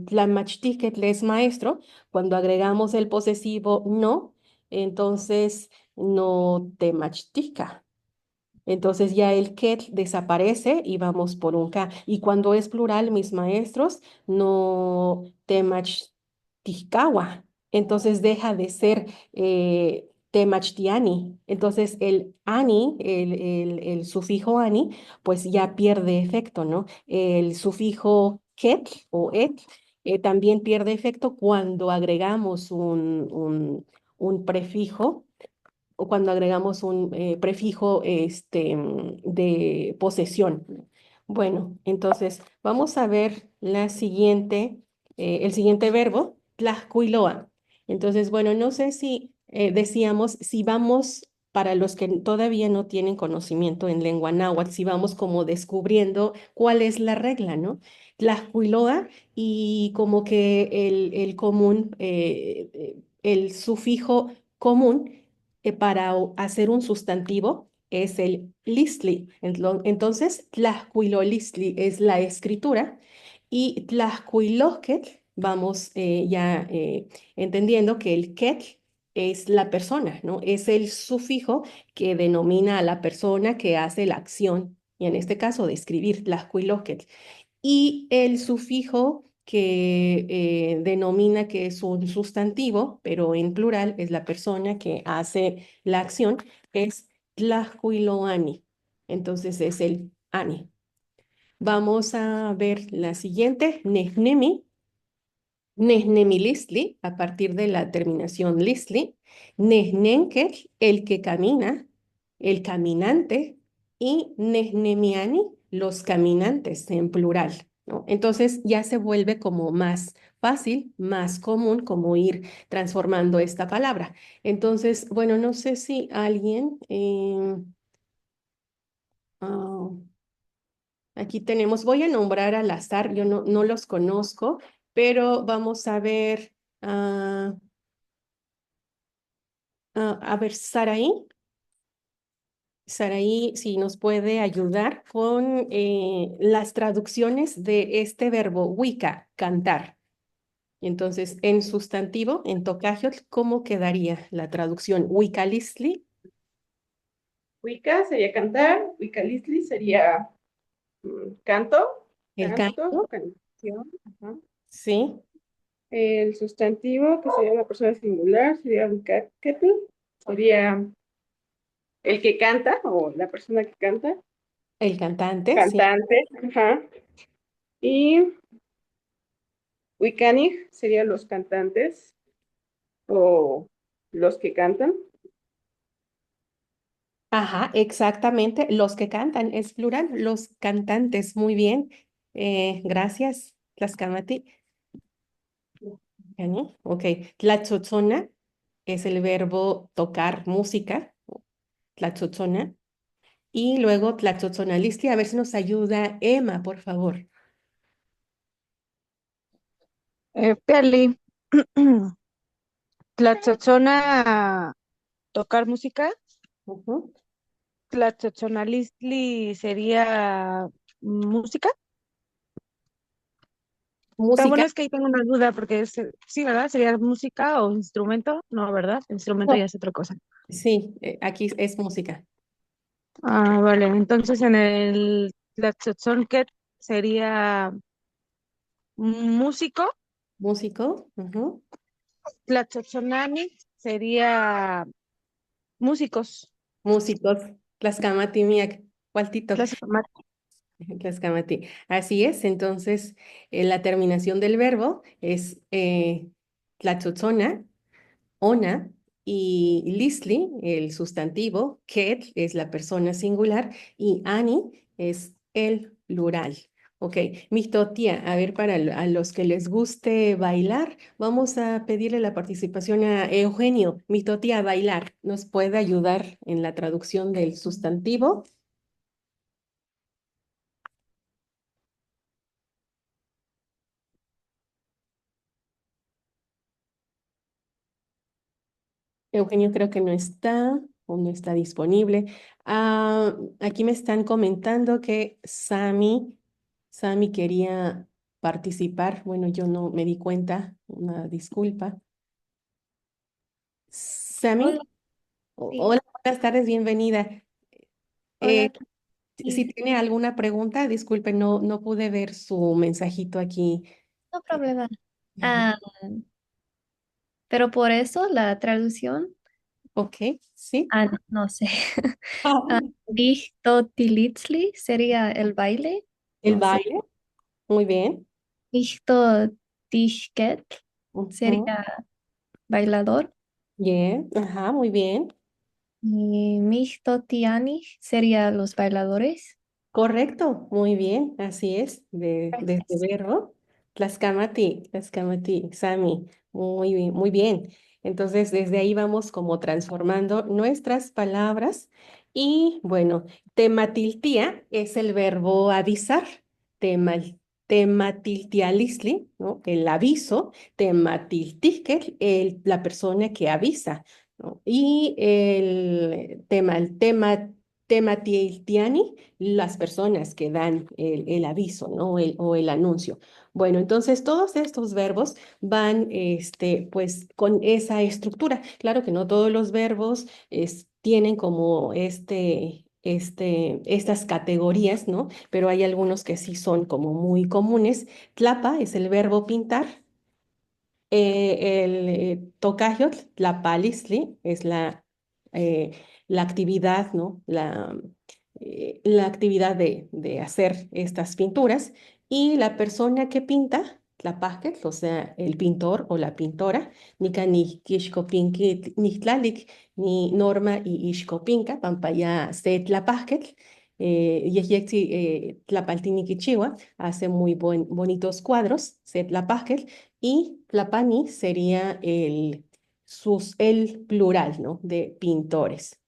Tlamachtiquet es maestro, cuando agregamos el posesivo no, entonces no temachtica. Entonces ya el ket desaparece y vamos por un K. Y cuando es plural, mis maestros, no temachticawa. Entonces deja de ser temachtiani. Entonces el ani, el sufijo ani, pues ya pierde efecto, ¿no? El sufijo ket o et también pierde efecto cuando agregamos un prefijo o cuando agregamos un prefijo de posesión. Bueno, entonces vamos a ver el siguiente verbo, tlaxcuiloa. Entonces, bueno, no sé si decíamos, si vamos, para los que todavía no tienen conocimiento en lengua náhuatl, si vamos como descubriendo cuál es la regla, ¿no? Tlaxcuiloa y como que el común, el sufijo común para hacer un sustantivo es el listli. Entonces, tlaxcuilolistli es la escritura y tlaxcuilosquetl, vamos ya entendiendo que el quetl es la persona, ¿no? Es el sufijo que denomina a la persona que hace la acción, y en este caso de escribir tlaxcuilosquetl y el sufijo que denomina que es un sustantivo, pero en plural es la persona que hace la acción, es tlahuiloani. Entonces es el ani. Vamos a ver la siguiente, nehnemi. Nehnemilistli, a partir de la terminación listli, Nehnenkel, el que camina, el caminante, y Nehnemiani, los caminantes en plural, ¿no? Entonces ya se vuelve como más fácil, más común, como ir transformando esta palabra. Entonces, bueno, no sé si alguien, ah, aquí tenemos, voy a nombrar al azar, yo no los conozco, pero vamos a ver. ah, a ver, Saraí, si nos puede ayudar con las traducciones de este verbo wika, cantar. Entonces, en sustantivo, en tocajiotl, ¿cómo quedaría la traducción? Wicalistli, Wicca sería cantar, Wicalistli sería canto, el canto, canto, canción. Ajá. sí, El sustantivo, que sería una persona singular, sería Wicacatl, sería el que canta o la persona que canta, el cantante, sí. cantante. Ajá. Y Wicanig serían los cantantes o los que cantan. Ajá, exactamente, los que cantan, es plural, los cantantes, muy bien. Gracias, Tlaxcamati. Yani, ok, tlatzotzona es el verbo tocar música, tlatzotzona. Y luego tlatzotzonalistli, a ver si nos ayuda Emma, por favor. Pearly, Tlatzotzona tocar música, Ujú. Tlatzotzonalistli sería música. Pero Música, bueno, es que ahí tengo una duda porque sí, ¿verdad? ¿Sería música o instrumento? No, ¿verdad? Instrumento no, ya es otra cosa. sí, aquí es música. Ah, vale. Entonces en el Tlatzotzonquet sería músico, Músico, ujú. Tlatzotzonami sería músicos. Músicos, tlaxcamati cualtito, tlaxcamati. Así es, entonces la terminación del verbo es tlatzotzona, ona y listli, el sustantivo, ket es la persona singular y ani es el plural. Ok, Mixtotía, a ver, a los que les guste bailar, vamos a pedirle la participación a Eugenio. Mixtotía, bailar, ¿nos puede ayudar en la traducción del sustantivo? Eugenio creo que no está o no está disponible. Aquí me están comentando que Sami quería participar. Bueno, yo no me di cuenta. Una disculpa. Hola, Sami, sí. hola, buenas tardes, bienvenida. Hola, Eh, aquí. si tiene alguna pregunta, disculpe, no pude ver su mensajito aquí. No problema. Ah, pero por eso la traducción, Ok, sí. no sé. Ah, Mixtotilitzli sería el baile, el no sé. baile, muy bien. Mixtotitlantli Tishket Ujú. sería bailador. Bien, ajá, muy bien. Y Mixtotiani sería los bailadores. Correcto, muy bien, así es, de este Gracias. verbo. Tlaskamati, Sami, muy bien, muy bien. Entonces, desde ahí vamos como transformando nuestras palabras. Y bueno, tematiltía es el verbo avisar. Tematiltialisli, ¿no? El aviso. Tematiltiskel, la persona que avisa, ¿no? Y el tematiltiani, las personas que dan el aviso, ¿no? O el anuncio. Bueno, entonces todos estos verbos van, pues, con esa estructura. Claro que no todos los verbos tienen como estas categorías, ¿no? Pero hay algunos que sí son como muy comunes. Tlapa es el verbo pintar. El tocayotl, la palisli, es eh, la actividad, ¿no? La actividad de hacer estas pinturas. Y la persona que pinta, la o sea, el pintor o la pintora, nika ni kixkopinki nihtlalik, ni Norma y Ixkopinka, pampaya se tlapasquetl, tlapaltini kichiwa, hace muy bonitos cuadros, se tlapasquetl, y tlapani sería el plural, ¿no? De pintores.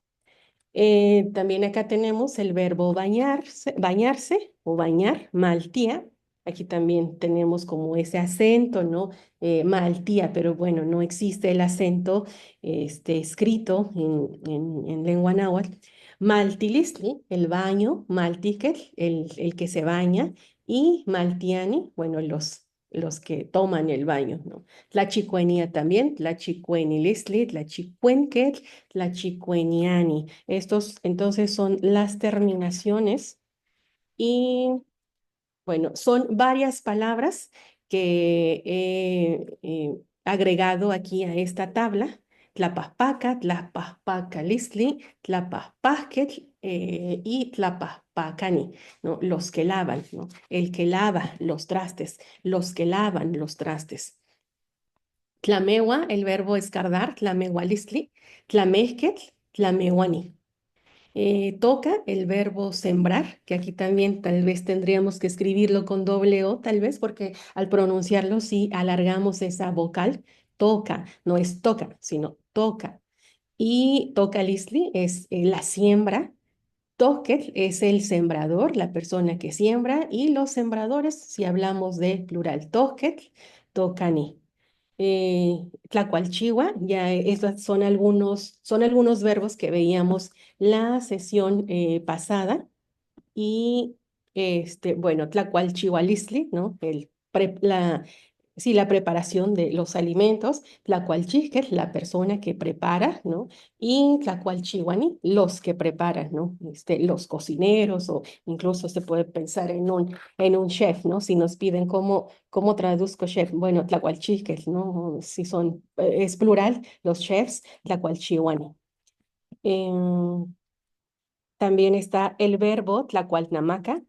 También acá tenemos el verbo bañarse o bañar, maltía. Aquí también tenemos como ese acento, ¿no? Maltía, pero bueno, no existe el acento escrito en lengua náhuatl. Maltilistli, el baño, maltiquel, el que se baña, y maltiani, bueno, los que toman el baño, ¿no? Tlachicuenía también, tlachicuenilistli, tlachicuenquetl, tlachicueniani. Estos entonces son las terminaciones y bueno, son varias palabras que he agregado aquí a esta tabla. Tlapaspaca, tlapaspacalistli, tlapaspasquetl y tlapaspacani, ¿no? Los que lavan, ¿no? El que lava los trastes, los que lavan los trastes. Tlamewa, el verbo escardar, tlamehualistli, tlamezquetl, tlamewani. Toca el verbo sembrar, que aquí también tal vez tendríamos que escribirlo con doble O, tal vez, porque al pronunciarlo sí alargamos esa vocal. Toca, no es toca, sino toca. Y toca lisli es la siembra. Toquet es el sembrador, la persona que siembra, y los sembradores, si hablamos de plural, toquet, tocani. Tlacualchigua, ya esos son algunos verbos que veíamos la sesión pasada. Y bueno, tlacualchihualistli, ¿no? Sí, la preparación de los alimentos. Tlacualchijque, la persona que prepara, ¿no? Y tlacualchihuani, los que preparan, ¿no? Los cocineros, o incluso se puede pensar en un chef, ¿no? Si nos piden cómo traduzco chef, bueno, tlacualchijque, ¿no? Si es plural, los chefs, tlacualchihuani. Em, También está el verbo tlacualnamaca,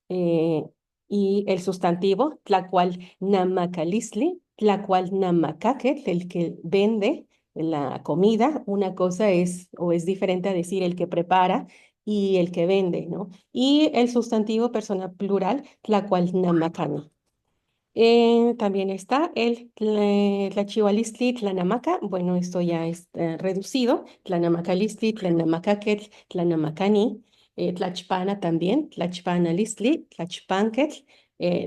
eh, y el sustantivo tlacualnamacalisli, tlacualnamacaquetl, el que vende la comida. Una cosa es, o es diferente a decir el que prepara y el que vende, ¿no? Y el sustantivo persona plural, tlacualnamacani. También está el Tlachihualistli, Tlanamaca. Bueno, esto ya es reducido. Tlanamacalistli, Tlanamacaquetl, Tlanamacani. Tlachpana también. Tlachpanalistli, Tlachpanquetl,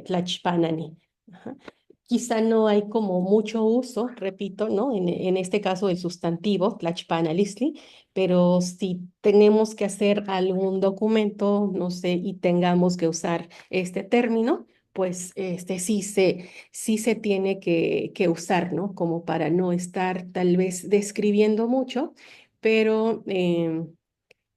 Tlachpanani. Ajá. Quizá no hay como mucho uso, repito, ¿no? En este caso el sustantivo, tlachpanalistli, pero si tenemos que hacer algún documento, no sé, y tengamos que usar este término, pues sí se tiene que usar, ¿no? Como para no estar tal vez describiendo mucho, pero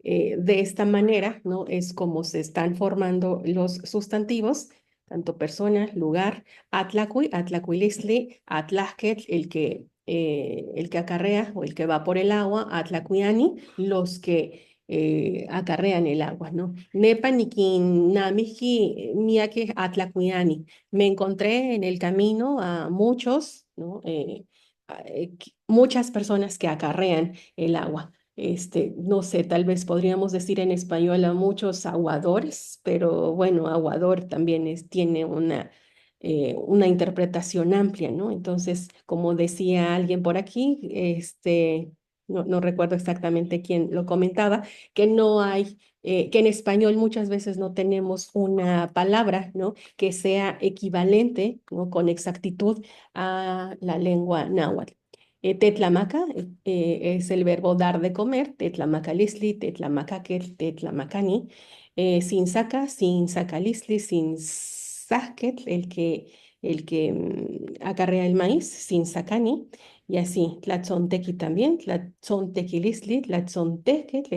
de esta manera, ¿no? Es como se están formando los sustantivos, tanto persona, lugar, atlacui, atlacuilistli, atlasquetl, el que acarrea o el que va por el agua, atlacuiani, los que acarrean el agua, ¿no? Nepa nikin namiki miyake atlakuyani. Me encontré en el camino a muchos, ¿no? Muchas personas que acarrean el agua. No sé, tal vez podríamos decir en español a muchos aguadores, pero bueno, aguador también tiene una interpretación amplia, ¿no? Entonces, como decía alguien por aquí, no recuerdo exactamente quién lo comentaba, que no hay, que en español muchas veces no tenemos una palabra, ¿no? Que sea equivalente, ¿no? Con exactitud a la lengua náhuatl. Tetlamaca es el verbo dar de comer, tetlamacalisli, tetlamacaquel, tetlamacani. Sin saca, sin sacalisli, sin sasquetl, el que acarrea el maíz, sin sacani. Y así, tlatzontequi también, tlatzontequilisli, tlatzontequetl,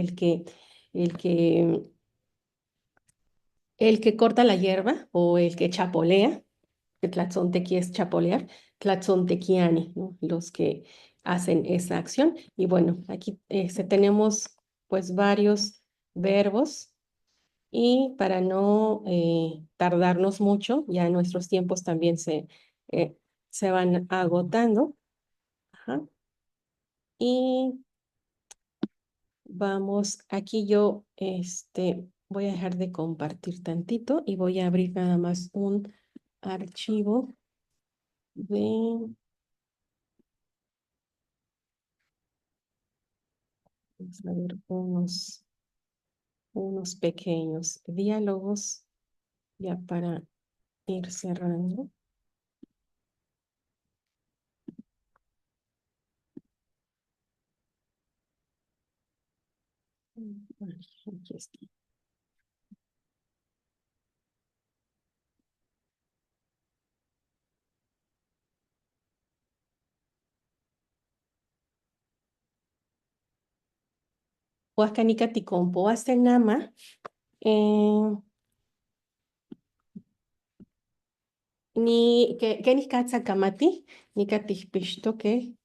el que corta la hierba o el que chapolea, que tlatzontequi es chapolear, tlatzontequiani, ¿no? Los que hacen esa acción. Y bueno, aquí tenemos pues varios verbos y para no tardarnos mucho, ya nuestros tiempos también se van agotando. Ajá. Y vamos, aquí yo voy a dejar de compartir tantito y voy a abrir nada más un archivo de, vamos a ver, unos pequeños diálogos ya para ir cerrando. Aquí está. Huascanica ticompo nama. Ni que ni kamati, ni que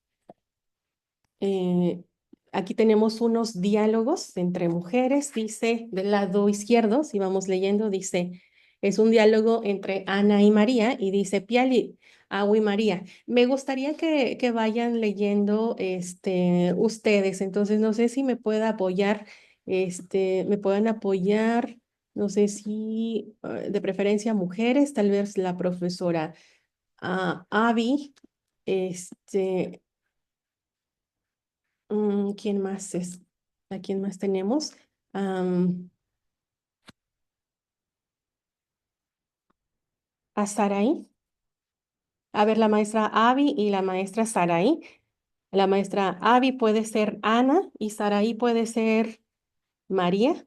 aquí tenemos unos diálogos entre mujeres, dice del lado izquierdo, si vamos leyendo, dice, es un diálogo entre Ana y María y dice, Piali, Agua y María. Me gustaría que vayan leyendo ustedes, entonces no sé si me pueda apoyar, me puedan apoyar, no sé si de preferencia mujeres, tal vez la profesora Avi, este, ¿quién más es? ¿A quién más tenemos? A Saraí. A ver, la maestra Avi y la maestra Saraí. La maestra Avi puede ser Ana y Saraí puede ser María.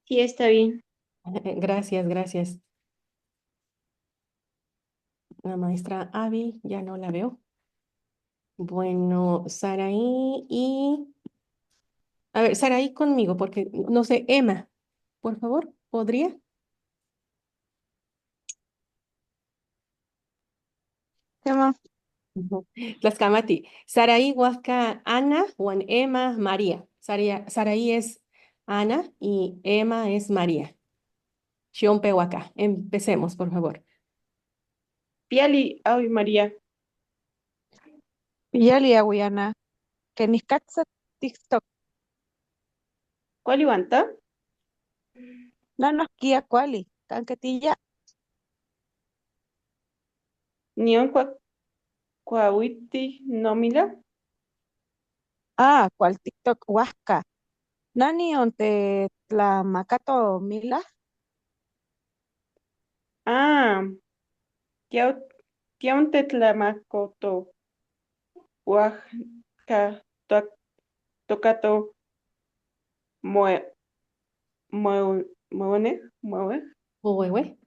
Sí, está bien. Gracias, gracias. La maestra Avi, ya no la veo. Bueno, Saraí y... A ver, Saraí conmigo, porque no sé, Emma, por favor, ¿podría? Tema. Ujú. Tlaxcamati. Saraí, Huasca, Ana, Juan, Emma, María. Saraí es Ana y Emma es María. Xiompehuaca. Empecemos, por favor. Piali, ay, María. Piyali awiana. Kenikatsa TikTok. ¿Cuál levanta? Nanos kia kuali. Kanketilla. Nion cuahuiti nómila. Cual TikTok huasca. Nani onte tlamacato mila. Ah, tiaun tetlamacoto. Oaxaca, tocato, mue, mueve, Huehue.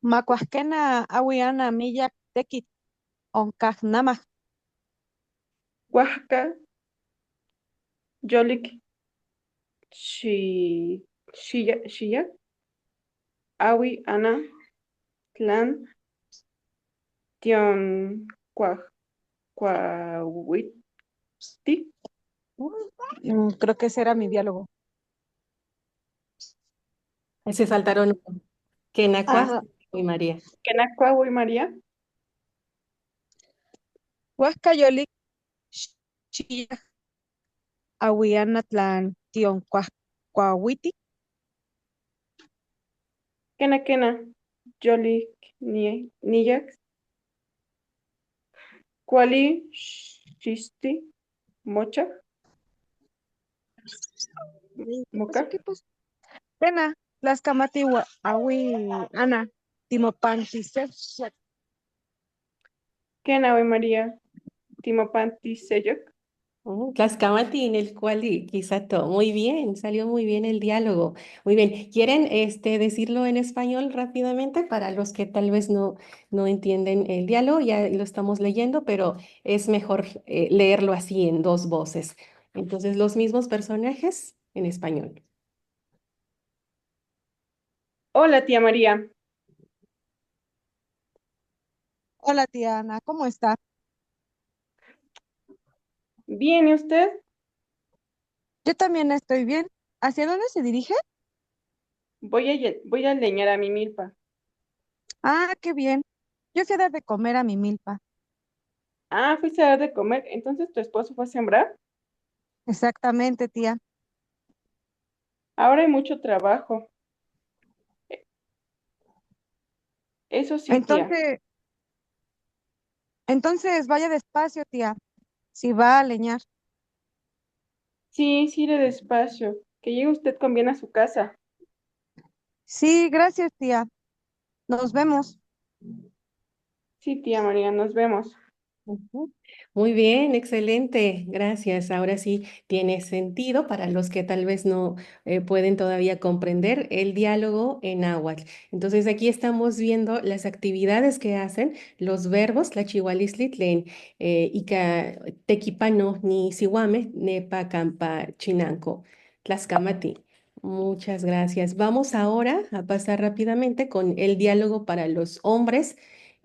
Macuasquena awiana milla tekit. Oncaj nama. Oaxaca, yolik, shilla, awi, ana, tlan, tion cuahuitzti. Creo que ese era mi diálogo. Se saltaron Kenacua Ajá. y María. Kenacua y María. Huascayolik, Chía, Ahuianatlan, Tion, Cuahuiti. Kena, Yolik, Niyax. Kuali, Shisti, Mocha, Moca. Pena, las camatiwa, Ahui, Ana, Timopantises. Kena y María, Timopanti Seyok. Tlaxcamati en el cual quizá todo. Muy bien, salió muy bien el diálogo. Muy bien. ¿Quieren decirlo en español rápidamente para los que tal vez no entienden el diálogo? Ya lo estamos leyendo, pero es mejor leerlo así en dos voces. Entonces, los mismos personajes en español. Hola, tía María. Hola, tía Ana, ¿cómo está? ¿Bien y usted? Yo también estoy bien. ¿Hacia dónde se dirige? Voy a leñar a mi milpa. Ah, qué bien. Yo fui a dar de comer a mi milpa. Ah, fuiste a dar de comer. Entonces, ¿tu esposo fue a sembrar? Exactamente, tía. Ahora hay mucho trabajo. E- Eso sí, tía. Entonces vaya despacio, tía. Si va a leñar. Sí, iré despacio. Que llegue usted con bien a su casa. Sí, gracias, tía. Nos vemos. Sí, tía María, nos vemos. Ujú. Muy bien, excelente, gracias. Ahora sí tiene sentido para los que tal vez no pueden todavía comprender el diálogo en náhuatl. Entonces aquí estamos viendo las actividades que hacen, los verbos, tlachihualisli ika tequipano ni sihuame nepa campa chinanco, tlascamati. Muchas gracias. Vamos ahora a pasar rápidamente con el diálogo para los hombres.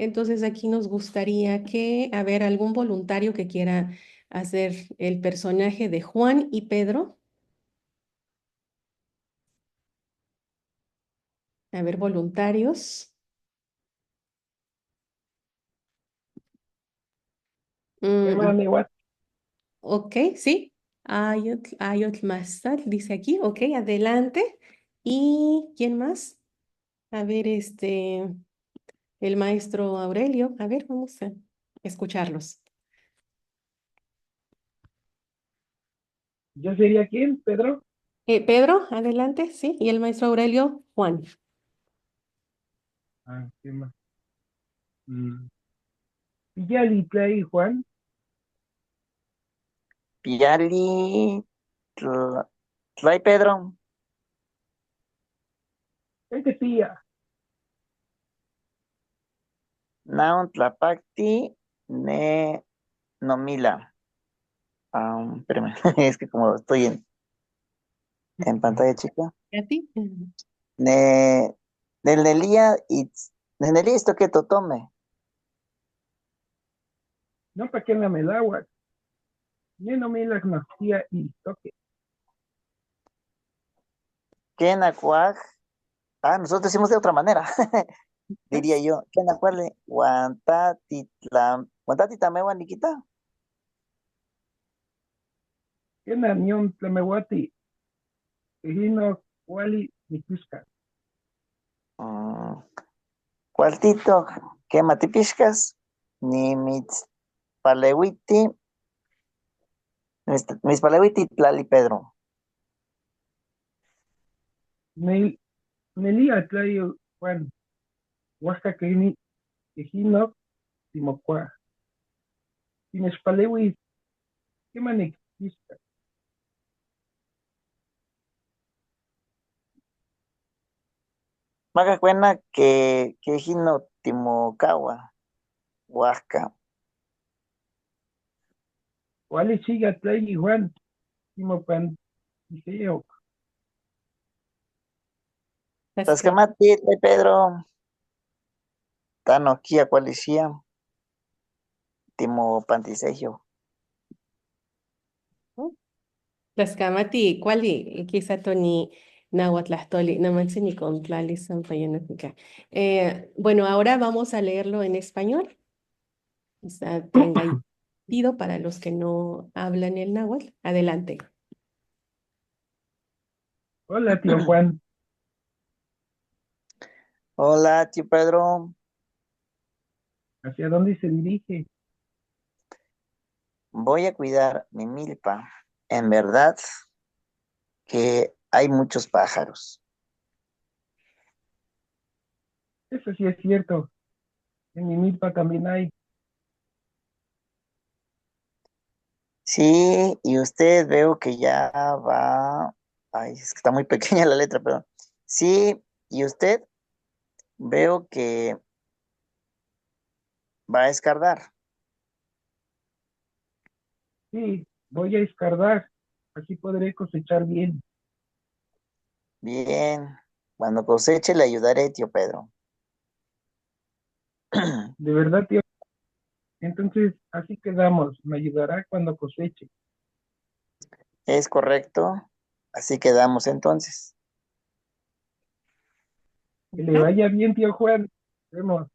Entonces aquí nos gustaría que, a ver, algún voluntario que quiera hacer el personaje de Juan y Pedro. A ver, voluntarios. Mm, ok, sí. Ayotl Masal dice aquí. Ok, adelante. ¿Y quién más? A ver, el maestro Aurelio. A ver, vamos a escucharlos. ¿Yo sería quién, Pedro? Pedro, adelante, sí. Y el maestro Aurelio, Juan. Ah, ¿qué más? Mm. Pillali play, Juan. Piyali, Tlay Pedro, Vente, pilla. Naun Tlapacti, Ne Nomila. Espérame, es que como estoy en pantalla chica. ¿Y a ti? Ne, Nelia y Nelia esto que totome. No pa' que la melagua. Ni no me la conocía y toque. Kenacuaj. Nosotros decimos de otra manera, diría yo. Kenacuale, Guantati Tamewan Nikita. Que na nión tlamehuati. Ejino, wali, nikusca. Cuartito, que matipishkas, ni mis palewiti, mis palewiti tlali Pedro. Nelia play, Juan. Huasca que ni, ejino, timocua. Tienes palewi, ¿qué manequisca? Maga cuena que hino timocawa, huasca. Wali siga play, Juan. Timopan, dije Tascamati, Pedro, tano kia cualicia. Timopantisegio. Tlaxcamati, cuali, quizá toni nahuatlastoli, namatzin y con tlali sampayanática. Bueno, ahora vamos a leerlo en español. Quizá tenga sentido para los que no hablan el náhuatl. Adelante. Hola, tío Juan. Hola, tío Pedro. ¿Hacia dónde se dirige? Voy a cuidar mi milpa. En verdad que hay muchos pájaros. Eso sí es cierto. En mi milpa también hay. Sí, y usted veo que ya va. Ay, es que está muy pequeña la letra, pero. Sí, y usted veo que va a escardar. Sí, voy a escardar. Así podré cosechar bien. Bien. Cuando coseche le ayudaré, tío Pedro. De verdad, tío. Entonces, así quedamos. Me ayudará cuando coseche. Es correcto. Así quedamos entonces. Que le vaya bien, tío Juan. Nos vemos.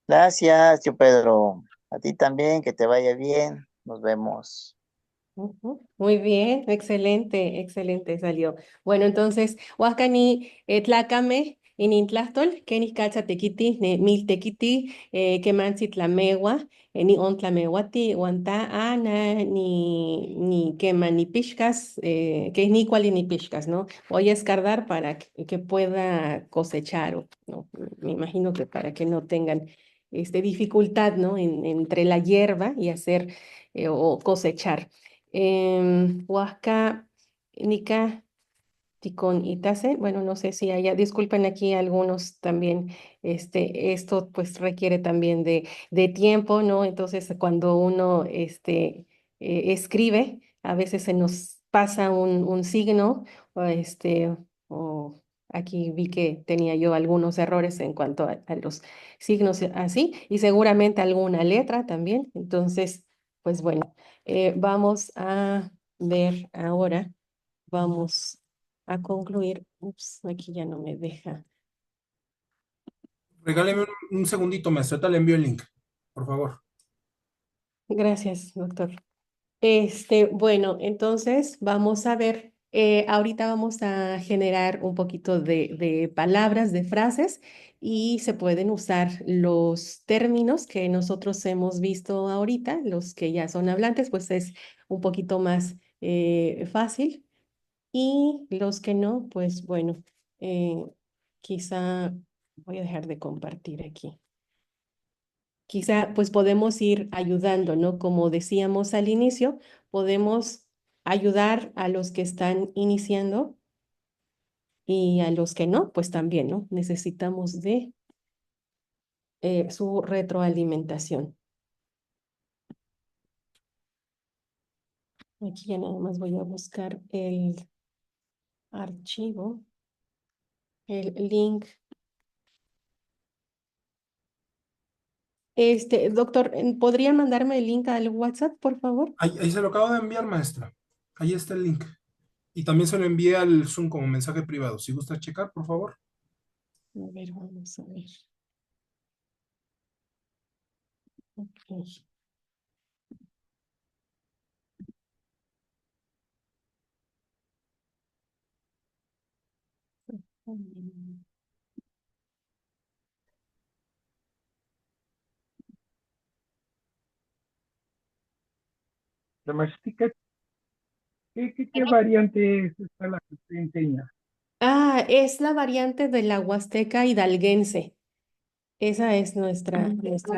Gracias, tío Pedro. A ti también, que te vaya bien. Nos vemos. Ujú. Muy bien, excelente, excelente salió. Bueno, entonces, huascani tlacame, inintlastol, kenis cacha tequiti, mil tequiti, kemansi tlamewa, ni on tlamewati, guanta ana, ni quema, ni pishkas, que es ni cual ni pishkas, ¿no? Voy a escardar para que pueda cosechar, ¿no? Me imagino que para que no tengan dificultad, ¿no? Entre la hierba y hacer o cosechar. Huasca, Nica, Ticón y Tase. Bueno, no sé si haya, disculpen aquí algunos también, esto pues requiere también de tiempo, ¿no? Entonces, cuando uno escribe, a veces se nos pasa un signo, o o aquí vi que tenía yo algunos errores en cuanto a los signos así, y seguramente alguna letra también. Entonces, pues bueno, vamos a ver ahora. Vamos a concluir. Ups, aquí ya no me deja. Regáleme un segundito, maestro. Ahorita le envío el link, por favor. Gracias, doctor. Bueno, entonces vamos a ver, ahorita vamos a generar un poquito de palabras, de frases, y se pueden usar los términos que nosotros hemos visto ahorita, los que ya son hablantes, pues es un poquito más fácil. Y los que no, pues bueno, eh, quizá voy a dejar de compartir aquí. Quizá pues podemos ir ayudando, ¿no? Como decíamos al inicio, podemos ayudar a los que están iniciando y a los que no, pues también, ¿no? Necesitamos de su retroalimentación. Aquí ya nada más voy a buscar el archivo, el link. Doctor, ¿podría mandarme el link al WhatsApp, por favor? Ahí se lo acabo de enviar, maestra. Ahí está el link. Y también se lo envié al Zoom como mensaje privado. Si gusta checar, por favor. A ver, vamos a ver. Ok. La mastica, ¿qué variante es esta la que usted enseña? Ah, es la variante de la Huasteca hidalguense. Esa es nuestra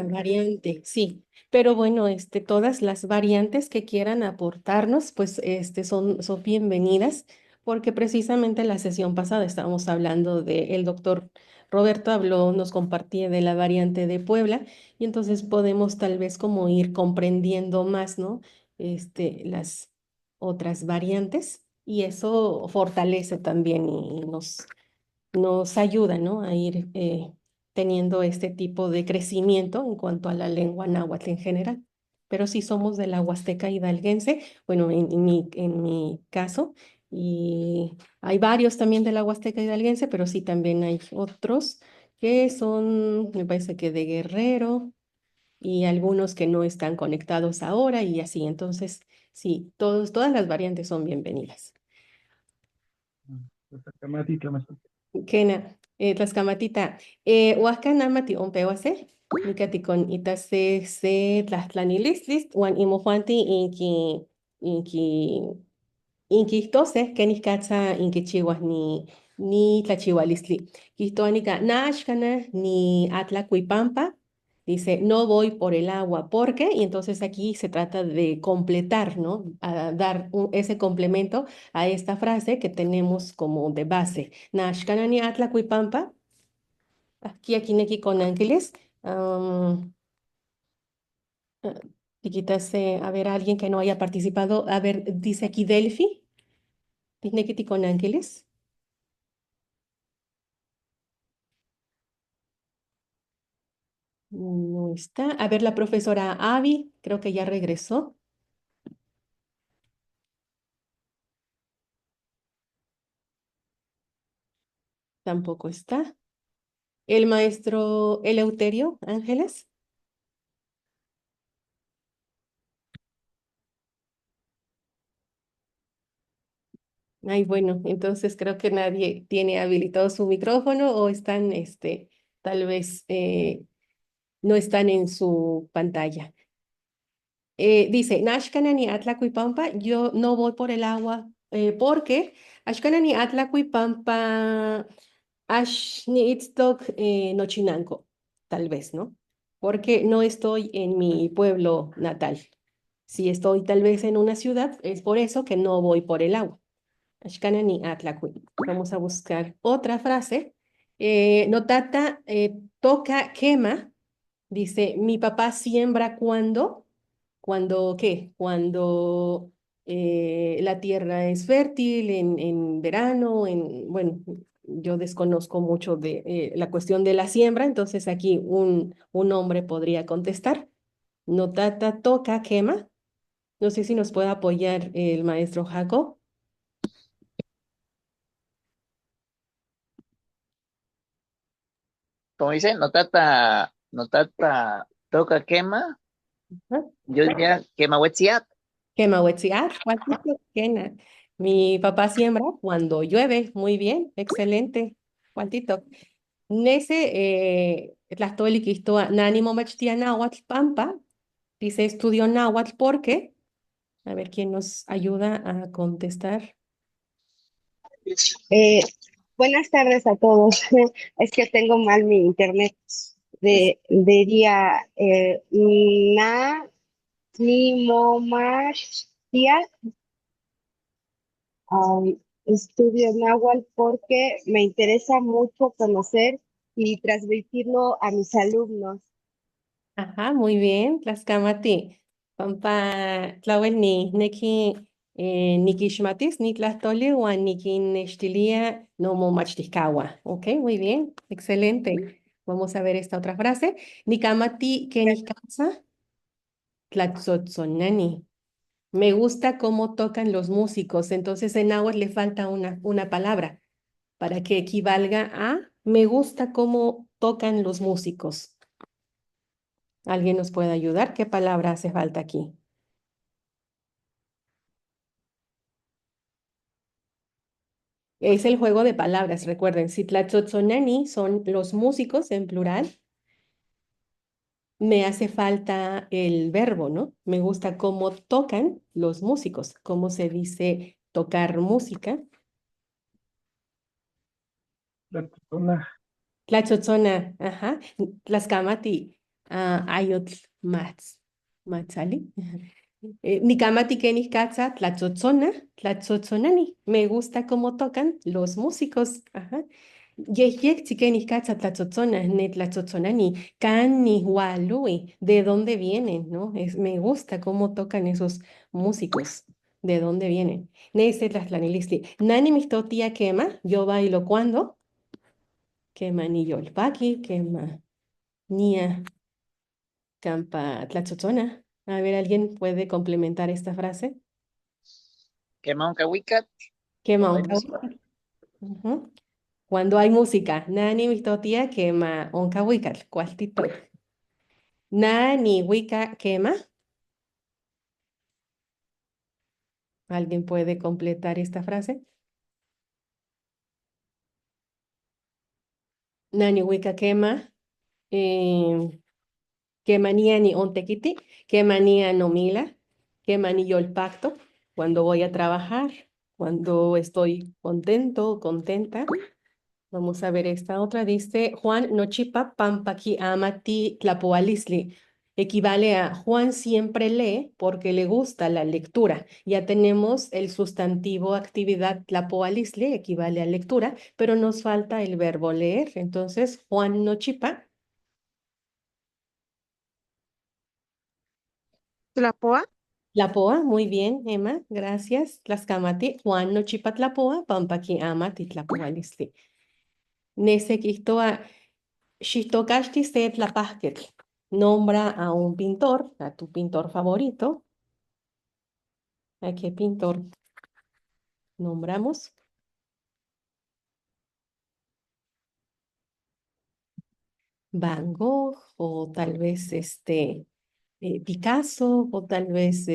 variante, sí. Pero bueno, todas las variantes que quieran aportarnos, pues son bienvenidas, porque precisamente la sesión pasada estábamos hablando de, el doctor Roberto habló, nos compartía de la variante de Puebla, y entonces podemos tal vez como ir comprendiendo más, ¿no? Las otras variantes, y eso fortalece también y nos ayuda, ¿no? A ir teniendo este tipo de crecimiento en cuanto a la lengua náhuatl en general. Pero sí somos de la Huasteca hidalguense, bueno, en mi caso, y hay varios también de la Huasteca hidalguense, pero sí también hay otros que son, me parece que de Guerrero y algunos que no están conectados ahora y así. Entonces, sí, todas las variantes son bienvenidas. Tlaxcamati, Tlamasquita. Kena, Tlaxcamatita, Huasca Namati Ompewase, Nicati con Itase se Tlaxtlanilistlis, Juan Imojuanti inki tose, kenis katsa inki chihuas ni tlachihualistli. Quihtoanica, Nashkana ni Atlacuipampa, dice, no voy por el agua, ¿por qué? Y entonces aquí se trata de completar, ¿no? A dar ese complemento a esta frase que tenemos como de base. Nashkana ni Atlacuipampa, aquí neki con ángeles. Tiquitase, a ver, alguien que no haya participado, a ver, dice aquí Delphi. Tinekiti con ángeles. No está. A ver, la profesora Avi, creo que ya regresó. Tampoco está. El maestro Eleuterio Ángeles. Ay, bueno, entonces creo que nadie tiene habilitado su micrófono o están, tal vez no están en su pantalla. Dice, Nashkanani Atlacuipampa, yo no voy por el agua porque Ashkanani Atlacuipampa Ashnitztok Nochinanco, tal vez, ¿no? Porque no estoy en mi pueblo natal. Si estoy tal vez en una ciudad, es por eso que no voy por el agua. Ashkanani Atlacui. Vamos a buscar otra frase. Notata toca quema. Dice, mi papá siembra cuando. ¿Cuando qué? Cuando la tierra es fértil, en verano, bueno, yo desconozco mucho de la cuestión de la siembra, entonces aquí un hombre podría contestar. Notata toca quema. No sé si nos puede apoyar el maestro Jacob. Como dice, notata, toca quema, Ajá. yo diría quema huetziat. Quemawetziat, Juanito, quena. Mi papá siembra cuando llueve. Muy bien, excelente. Juantito. Nese, Tlastoli Quistoa, Nani Momachtia Náhuatl Pampa, dice estudio Náhuatl porque, a ver quién nos ayuda a contestar. Eh, Buenas tardes a todos. Es que tengo mal mi internet. Diría na ni momashtia, estudio náhuatl porque me interesa mucho conocer y transmitirlo a mis alumnos. Ajá, muy bien, Tlaxcamati. Pampa, Tlawel ni neki nikixmatis, ni tlastoli, uan nikinextilia no momachticawa. Ok, muy bien, excelente. Vamos a ver esta otra frase. Nikamati kenihkatsa, tlatzotzonani. Me gusta cómo tocan los músicos, entonces en náhuatl le falta una palabra para que equivalga a me gusta cómo tocan los músicos. ¿Alguien nos puede ayudar? ¿Qué palabra hace falta aquí? Es el juego de palabras, recuerden, si tlatzotzonani son los músicos en plural, me hace falta el verbo, ¿no? Me gusta cómo tocan los músicos, cómo se dice tocar música. La persona, Tlatzotzona, ajá. Tlaxcamati, ayotl matzali. Nikamati kenikatza, tlatzotzona, tlatzotzonani. Me gusta cómo tocan los músicos, ajá. Yeyektzi kenikatza tlatzotzona, ne tlatzotzonani, kani hualui. ¿De dónde vienen, no? Me gusta cómo tocan esos músicos. ¿De dónde vienen? Nese tlaxtlanilistli. Nani mistotia quema, yo bailo cuando. Quema ni yolpaki, quema nia campa tlatzozona. A ver, ¿alguien puede complementar esta frase? Quema un cahuicat. Quema Cuando un hay música. cahuical. Ujú. Cuando hay música, nani mistotia quema un cahuical. ¿Cuál tito? Nani wika quema. ¿Alguien puede completar esta frase? Nani wika quema. Quemanía ni ontequiti, quemanía no mila, quemani yo el pacto, cuando voy a trabajar, cuando estoy contento, contenta. Vamos a ver esta otra, dice Juan nochipa pampaki amati tlapoalisli. Equivale a Juan siempre lee porque le gusta la lectura. Ya tenemos el sustantivo actividad tlapoalisli, equivale a lectura, pero nos falta el verbo leer. Entonces, Juan nochipa. Tlapoa. Tlapoa, muy bien, Emma, gracias. Tlaxcamati, Juan nochipa tlapoa, pampaki amati tlapoalistli. Nesequistoa, xistocasti se tlapasquetl. Nombra a un pintor, a tu pintor favorito. ¿A qué pintor nombramos? Van Gogh, o tal vez Picasso, o tal vez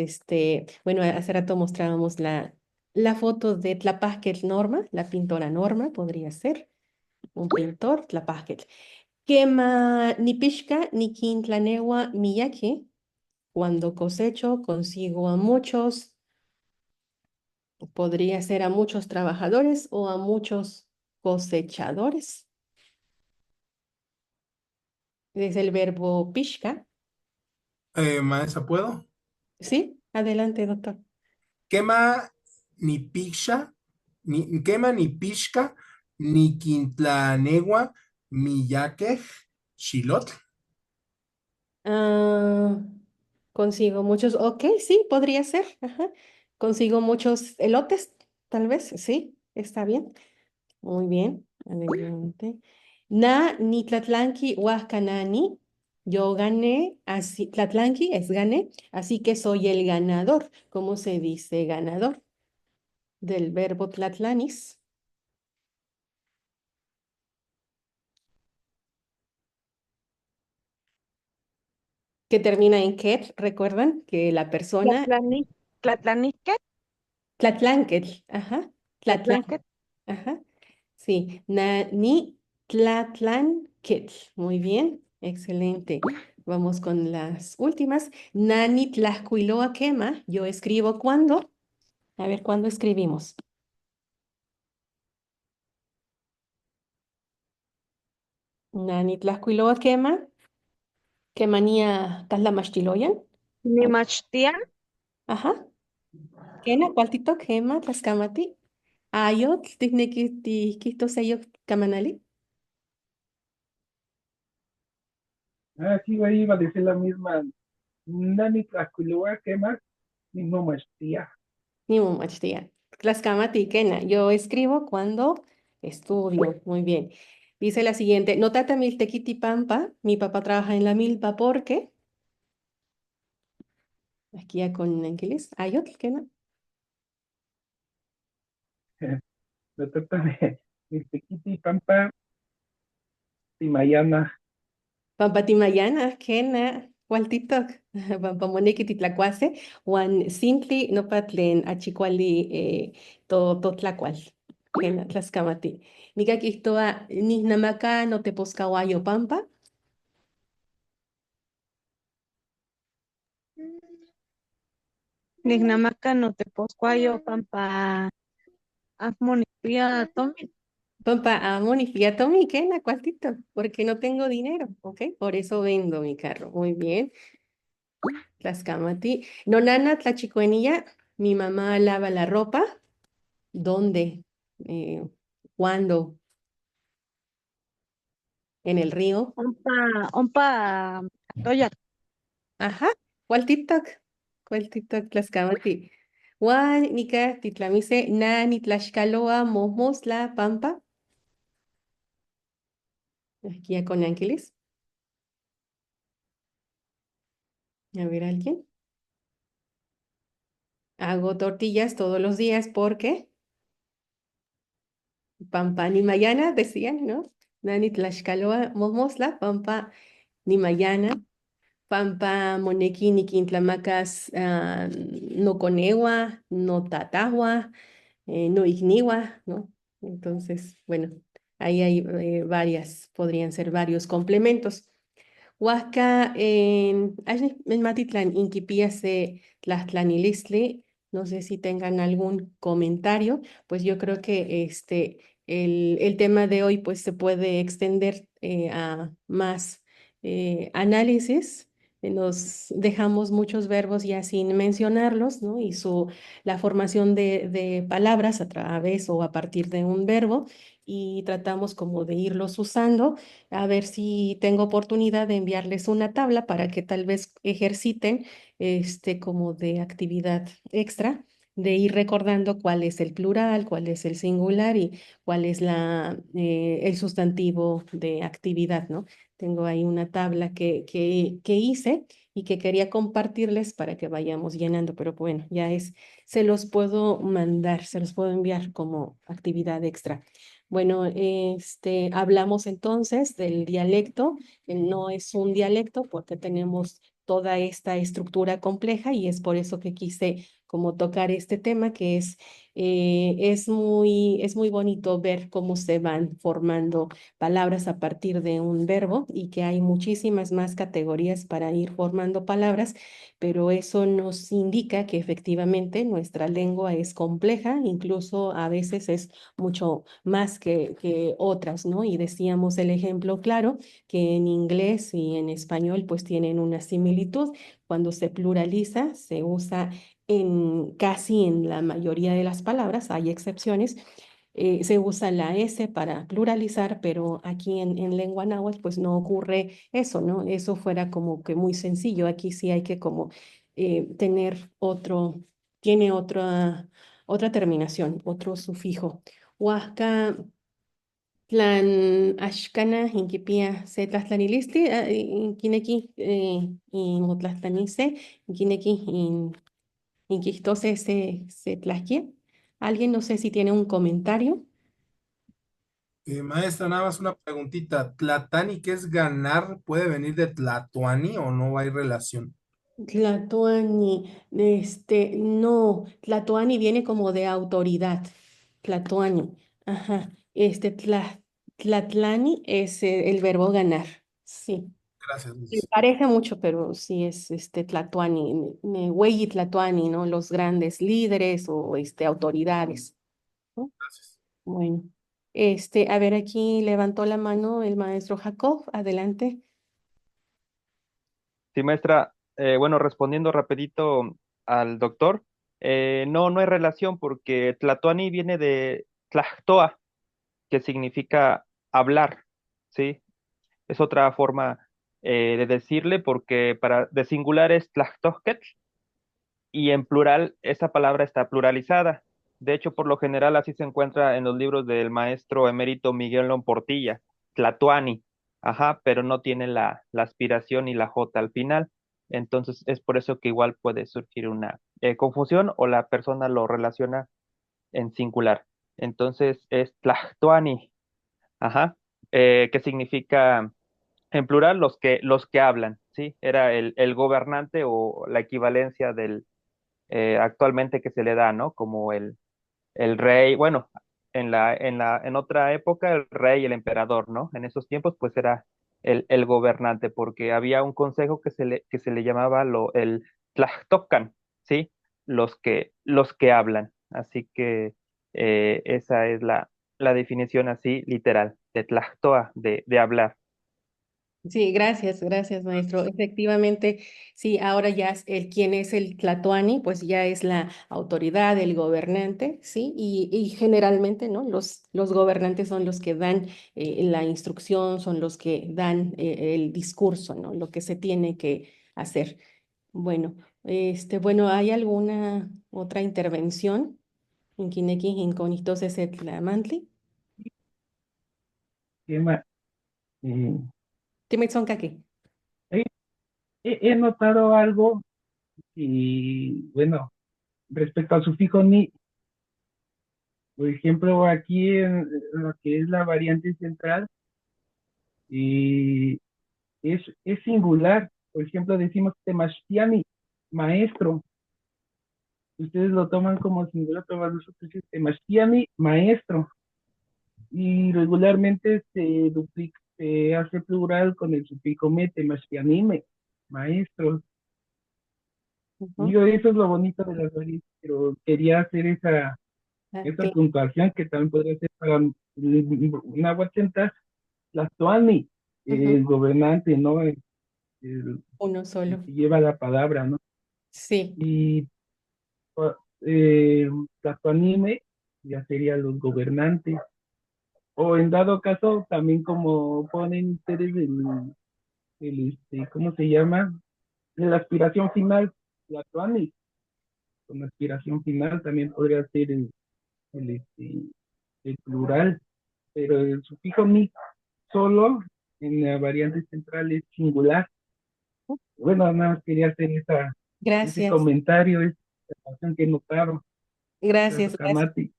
bueno, hace rato mostrábamos la foto de Tlapasquetl Norma, la pintora Norma, podría ser. Un pintor, Tlapasquetl. Quema ni pishka ni quintlanewa miyaki. Cuando cosecho, consigo a muchos, podría ser a muchos trabajadores o a muchos cosechadores. Es el verbo pishka. Maestra, ¿puedo? Sí, adelante, doctor. Quema ni pixa, ni quema ni pixca, ni quintlanegua, miyaquej, xilotl. Ah, consigo muchos, ok, sí, podría ser. Ajá. Consigo muchos elotes, tal vez, sí, está bien. Muy bien, adelante. Na ni tlatlanqui huascanani. Yo gané, así, tlatlanqui es gané, así que soy el ganador. ¿Cómo se dice ganador? Del verbo tlatlanis, que termina en ket. ¿Recuerdan que la persona, Tlatlaniquet. tlatlanquetl, ajá, tlatlan, Tlatlanquet. ajá, sí, na ni tlatlanquetl. Muy bien, excelente. Vamos con las últimas. Nani tlascuiloa quema. Yo escribo cuando. A ver, ¿cuándo escribimos? Nani tlascuiloa quema. Quemanía tlaxlamachtiloyan. Nimachtian. Ajá. Kena, cualtito quema, tlascamati. Ayotl, tikneki tihquihtoseyoc camanali. Ah, sí, güey, iba a decir la misma. Nani Tlacuiloa, ¿qué más? Ni no maestría. Ni mumachtia. Tlascamati, Kena. Yo escribo cuando estudio. Muy bien. Dice la siguiente. Notata miltequiti pampa. Mi papá trabaja en la milpa porque. Aquí ya con inglés. Ayotl, Kena. Se trata de Tequiti, Pampa, Timayana. Pampa timayana, Kena. Cualtitoc. Pampa moneki titlacuase. Juan sintli no patlen achicuali to tlacual. Kena, tlascamati. Nika quihtoa nisnamaka no te poscahuayo pampa. Nignamaca no te poscuayo pampa. Afmonipia tomi. Pampa, amor, y fíjate mi quena, cuartito, porque no tengo dinero, ¿ok? Por eso vendo mi carro. Muy bien. Tlascamati. Nonana, tlachicuenilla, mi mamá lava la ropa. ¿Dónde? Eh, ¿Cuándo? ¿En el río? Ompa atoya. Ajá. ¿Cuál TikTok? ¿Cuál TikTok? Tlascamati. Juan, Nika, titlamise, nani, tlaxcaloa, momosla, pampa. Aquí ya con Ángeles. A ver, ¿alguien? Hago tortillas todos los días porque Pampa ni Mayana decían, ¿no? Nani Tlaxcaloa Momosla, Pampa ni Mayana, Pampa Moneki ni Quintlamacas no Conegua, no Tatagua, no Igniwa, ¿no? Entonces, bueno, ahí hay podrían ser varios complementos. Huasca en Matitlán, Inquipía se Tlaxtlanilistli, no sé si tengan algún comentario, pues yo creo que el tema de hoy pues se puede extender a más análisis. Nos dejamos muchos verbos ya sin mencionarlos, ¿no? Y la formación de palabras a través o a partir de un verbo y tratamos como de irlos usando a ver si tengo oportunidad de enviarles una tabla para que tal vez ejerciten como de actividad extra, de ir recordando cuál es el plural, cuál es el singular y cuál es el sustantivo de actividad, ¿no? Tengo ahí una tabla que hice y que quería compartirles para que vayamos llenando, pero bueno, se los puedo mandar, se los puedo enviar como actividad extra. Bueno, hablamos entonces del dialecto, que no es un dialecto porque tenemos toda esta estructura compleja y es por eso que quise como tocar este tema que es muy bonito ver cómo se van formando palabras a partir de un verbo y que hay muchísimas más categorías para ir formando palabras, pero eso nos indica que efectivamente nuestra lengua es compleja, incluso a veces es mucho más que otras, ¿no? Y decíamos el ejemplo claro que en inglés y en español pues tienen una similitud. Cuando se pluraliza, se usa casi en la mayoría de las palabras, hay excepciones, se usa la S para pluralizar, pero aquí en lengua náhuatl pues no ocurre eso, ¿no? Eso fuera como que muy sencillo. Aquí sí hay que como tener tiene otra terminación, otro sufijo. Huasca, tlan axcana, inquipia se tlahtlanilisti, inquineki inmotlastlanice, inquineki inquihtose se tlaxquia. Alguien, no sé si tiene un comentario. Maestra, nada más una preguntita. ¿Tlatani, qué es ganar? ¿Puede venir de Tlatoani o no hay relación? Tlatoani, no, Tlatoani viene como de autoridad, Tlatoani, ajá, Tlatlani es el verbo ganar, sí, Gracias, se Luis. parece mucho, pero sí es Tlatoani, Hueyi Tlatoani, ¿no? Los grandes líderes o autoridades, ¿no? Gracias. Bueno, a ver, aquí levantó la mano el maestro Jacob, adelante. Sí, maestra, bueno, respondiendo rapidito al doctor, no, no hay relación porque Tlatoani viene de Tlactoa, que significa hablar, ¿sí? Es otra forma de decirle porque de singular es Tlactoquetl y en plural esa palabra está pluralizada. De hecho, por lo general así se encuentra en los libros del maestro emérito Miguel Lón Portilla, Tlatoani, ajá, pero no tiene la aspiración y la J al final. Entonces es por eso que igual puede surgir una confusión o la persona lo relaciona en singular. Entonces es Tlatoani, ajá, que significa en plural los que hablan, ¿sí? Era el gobernante o la equivalencia del actualmente que se le da, ¿no? Como el rey, bueno, en otra época el rey, el emperador, ¿no? En esos tiempos pues era el gobernante, porque había un consejo que se le llamaba el Tlactocan, ¿sí? Los que hablan. Así que esa es la definición así literal, de Tlactoa, de hablar. Sí, gracias, maestro. Efectivamente, sí, ahora ya quién es el Tlatoani, pues ya es la autoridad, el gobernante, ¿sí? Y generalmente, ¿no? Los gobernantes son los que dan la instrucción, son los que dan el discurso, ¿no? Lo que se tiene que hacer. Bueno, bueno, ¿hay alguna otra intervención? Inquineki, Inconitose, Setlamantli. ¿Qué más? Eh, Timitzonkaki. he, he notado algo y bueno, respecto al sufijo ni, por ejemplo, aquí en lo que es la variante central, y es singular. Por ejemplo, decimos temashtiani, maestro. Ustedes lo toman como singular, pero nosotros es temashtiani, maestro. Y regularmente se duplica, se hace plural con el sufijo me, temashtianime, maestro. Digo, eso es lo bonito de las variantes, pero quería hacer esa puntuación que también podría ser para Nahuatl Central, Tlatoani, el gobernante, ¿no? Uno El solo. que lleva la palabra, ¿no? Sí. Y Tlatoanime ya serían los gobernantes. O en dado caso, también como ponen ustedes ¿cómo se llama? La aspiración final, Tlatoani, con aspiración final también podría ser el plural, pero el sufijo mi solo en la variante central es singular. Bueno, nada más quería hacer ese Gracias. comentario, esa observación que notaron. Gracias, gracias. Kamati.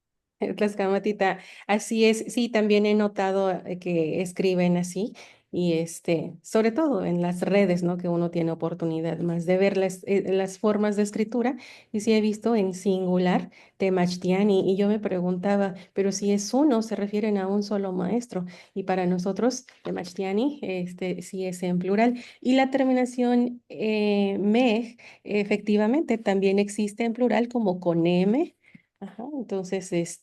Tlaxcamatita, así es, sí, también he notado que escriben así y sobre todo en las redes, ¿no? Que uno tiene oportunidad más de ver las formas de escritura y sí he visto en singular Temachtiani y yo me preguntaba, pero si es uno, se refieren a un solo maestro y para nosotros Temachtiani, sí es en plural y la terminación meg, efectivamente, también existe en plural como con M. Ajá, entonces,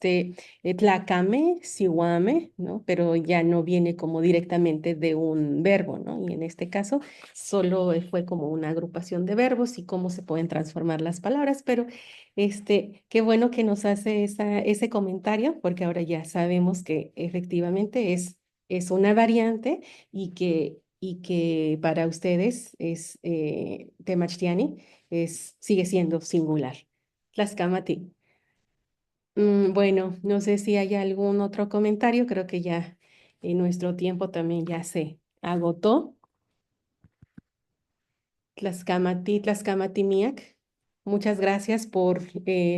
tlacame, sihuame, ¿no? Pero ya no viene como directamente de un verbo, ¿no? Y en este caso solo fue como una agrupación de verbos y cómo se pueden transformar las palabras, pero qué bueno que nos hace ese comentario, porque ahora ya sabemos que efectivamente es una variante y que para ustedes es Temachtiani, sigue siendo singular. Tlaxcamati. Bueno, no sé si hay algún otro comentario, creo que ya en nuestro tiempo también ya se agotó. Tlaxcamatimiac, muchas gracias por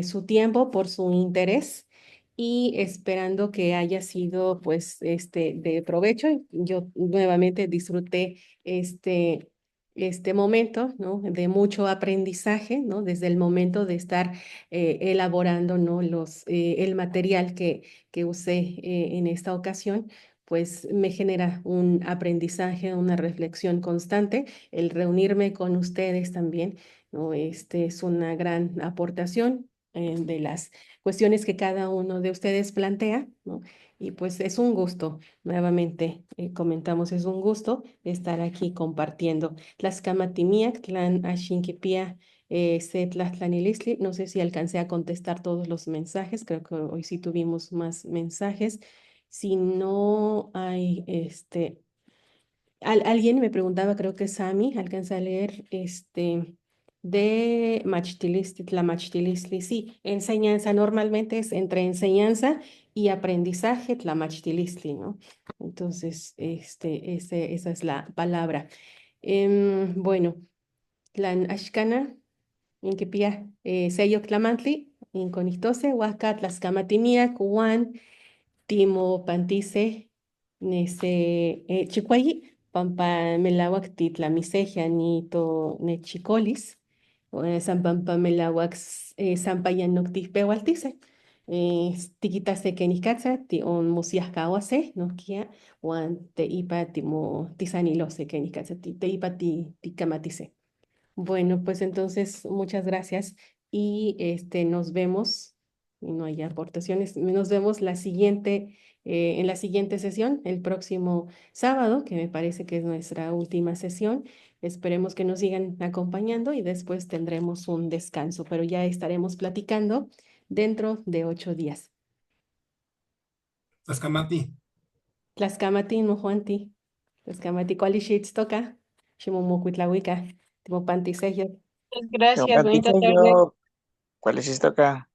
su tiempo, por su interés y esperando que haya sido pues de provecho. Yo nuevamente disfruté este momento, ¿no? De mucho aprendizaje, ¿no? Desde el momento de estar elaborando, ¿no? El material que usé en esta ocasión, pues me genera un aprendizaje, una reflexión constante el reunirme con ustedes también, ¿no? Es una gran aportación de las cuestiones que cada uno de ustedes plantea, ¿no? Y pues es un gusto, nuevamente comentamos, es un gusto estar aquí compartiendo. Tlaxcamatimiac, tlan axinquipia, se tlaxtlanilistli. No sé si alcancé a contestar todos los mensajes, creo que hoy sí tuvimos más mensajes. Si no hay alguien me preguntaba, creo que Sami, alcanza a leer de Machtilistli, Tlamachtilistli. Sí, enseñanza, normalmente es entre enseñanza y aprendizaje, Tlamachtilistli, ¿no? Entonces, esa es la palabra. Bueno, Tlan Ashkana, Inkipia, Seyo Tlamantli, Inconistose, Huaca, Tlascamatimia, Kuan, Timo Pantice, Nese, Chicuayi, Pampa Melawak Titlamiseja, Nito Nechicolis, San Pampa Melawak, Sampa Yanoctis Pewaltice, Tiquitase Kenikatza, Ti on Musiascawase, Nokia, Juan Te Ipa Timo Tisanilose Kenikatza, Te Ipa Ticamatice. Bueno, pues entonces muchas gracias y nos vemos, y no hay aportaciones, nos vemos en la siguiente sesión, el próximo sábado, que me parece que es nuestra última sesión. Esperemos que nos sigan acompañando y después tendremos un descanso, pero ya estaremos platicando dentro de 8 días. Tlaxcamati. Tlaxcamati, mojuanti, Tlaxcamati, cualixitz toca, ximomocuitlahuica, timopantiseyot. Gracias, bonita tarde. ¿Cuál es esto acá?